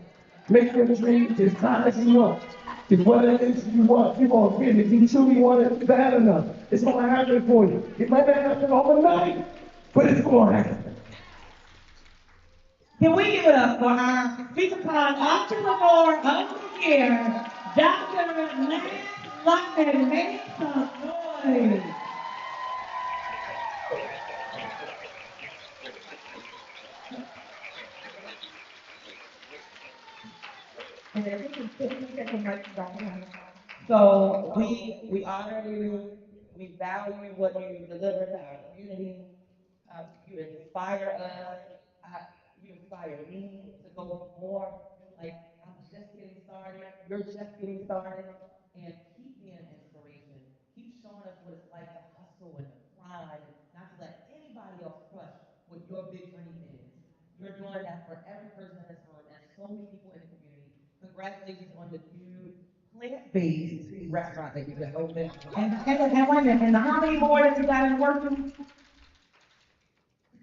Make your dreams as high as you want. Because what it is you want, you're going to get it. If you truly want it bad enough, it's going to happen for you. It might not happen overnight, but it's going to happen. can we give it up for our Speakercon entrepreneur of the year, Dr. Lance Lyman? Make some noise. And then we can get the mic down. So we honor you, we value what you deliver to our community. You inspire us. You inspire me to go more. Like I'm just getting started. You're just getting started, and keep being an inspiration. Keep showing us what it's like to hustle and to grind, and not to let anybody else crush what your big dream is. You're doing that for every person in this room and so many people in the community. Congratulations on the new plant-based restaurant that you just opened. And wait a minute, and how many more that you got in working?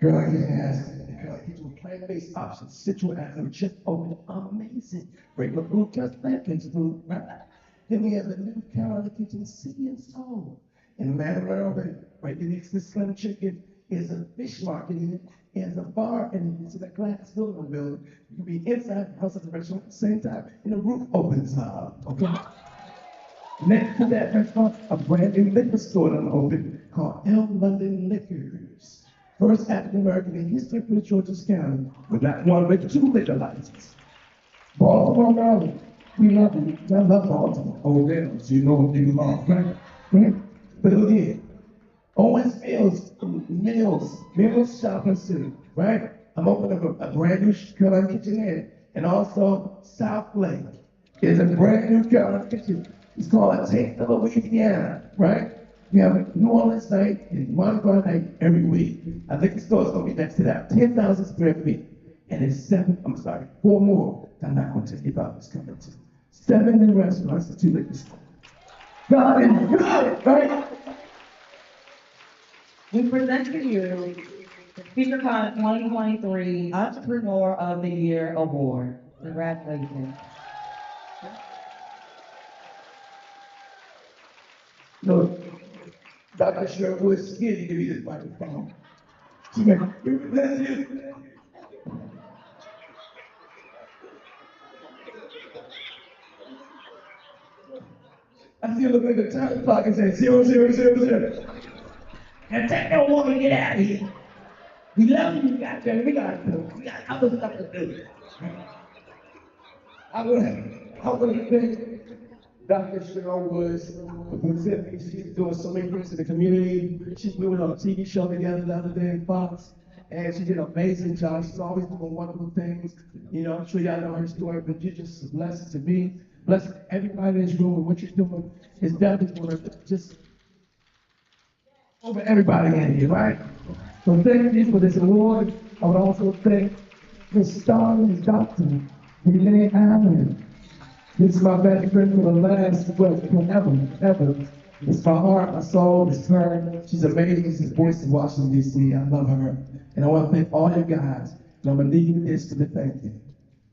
Girl, I can't ask it. Girl, I get you plant-based options. Situate and just opened amazing. Regular food, just plant-based food, right? Then we have the new Carolina Kitchen City and Soul. In Maryland, right next to Slim Chicken is a fish market in it. There's a bar in it. It's in a glass building. You can be inside the house at the restaurant at the same time, and the roof opens up, okay? Next to that restaurant, a brand new liquor store that opened called El London Liquors. First African American in history for Georgia County with not one but 2 liquor licenses. Baltimore, Maryland. We love you. I love Baltimore. Oh, damn, so you know you belong, right? Right? But again, Owens Mills Shopping Center, right? I'm opening up a brand new Carolina Kitchenette, and also South Lake is a brand new Carolina Kitchen. It's called a Taste of Louisiana, right? We have a New Orleans night and Mardi Gras night every week. I think the store's gonna be next to that, 10,000 square feet. And it's 4 more that I'm not gonna tell you about this coming to. 7 new restaurants and 2 liquor stores. God is good, right? We present to you the SpeakerCon 2023 Entrepreneur of the Year Award. Congratulations. Look, Dr. Sherwood is scared to give me this microphone. She like, bless you. I see her look at the time clock and say 0000. And take no longer to get out of here. We love you, guys. We got other stuff to do. I want to thank Dr. Cheryl Woods for presenting. She's doing so many things in the community. She's doing on a TV show together the other day in Fox. And she did an amazing job. She's always doing wonderful things. You know, I'm sure y'all know her story, but you're just a blessing to me. Blessing everybody in this room, and what you're doing is definitely going to just over everybody in here, right? So thank you for this award. I would also thank Miss Star and Miss Doctor, Renee Allen. This is my best friend for the last, ever. It's my heart, my soul, it's her. She's amazing. She's the voice of Washington, D.C. I love her. And I want to thank all you guys. And I'm going to leave you this to the thank you.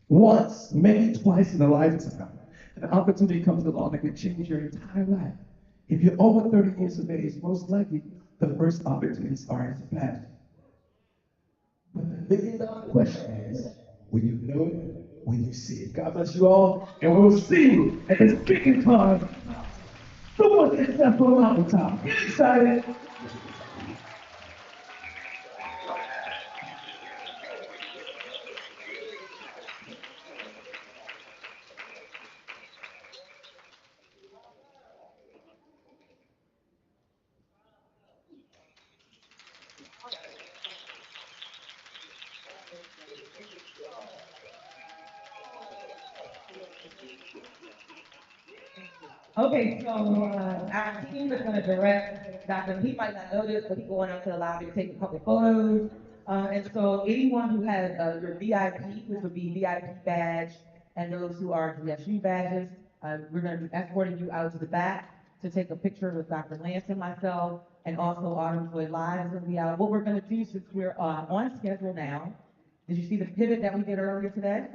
Once, maybe twice in a lifetime, an opportunity comes along that can change your entire life. If you're over 30 years of age, most likely the first opportunities are in the past. But the $1 billion question is, will you know it when you see it? God bless you all, and we'll see you at the SpeakerCon. Super successful mountaintop. Get excited. Okay, so our team is going to direct Dr. He might not know this, but he's going up to the lobby to take a couple photos. And so anyone who has your VIP, which would be VIP badge, and those who are GSU badges, we're going to be escorting you out to the back to take a picture with Dr. Lance and myself, and also Autumn Joy Live is going to be out. What we're going to do, since we're on schedule now, did you see the pivot that we did earlier today?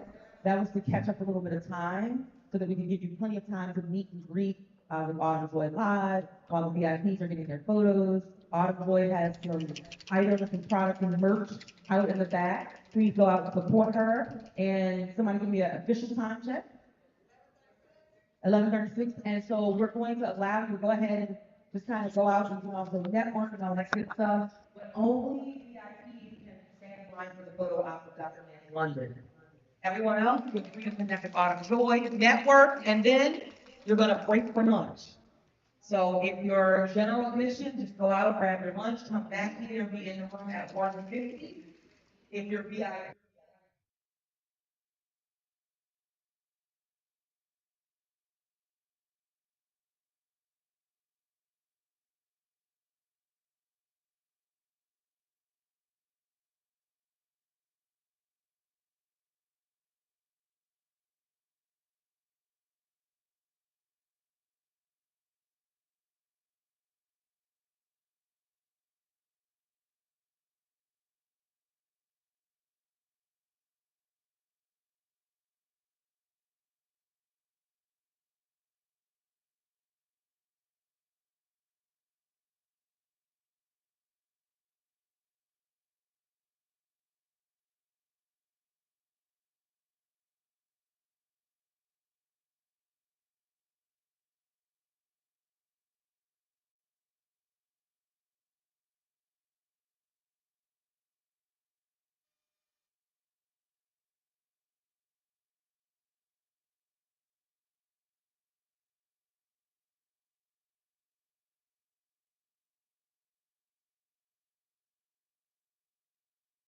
That was to catch up a little bit of time so that we can give you plenty of time to meet and greet with Autumn Joy Live while the VIPs are getting their photos. Autumn Joy has some items and products and merch out in the back. Please go out and support her. And somebody give me an official time check. 11:36. And so we're going to allow you to go ahead and just kind of go out and do also network and all that good stuff. But only VIPs can stand in line for the photo op with Dr. Lance London. Everyone else, you're free to connect with Autumn Joy, network, and then you're gonna break for lunch. So if you're general admission, just go out, grab your lunch, come back here, be in the room at 1:50. If you're VIP,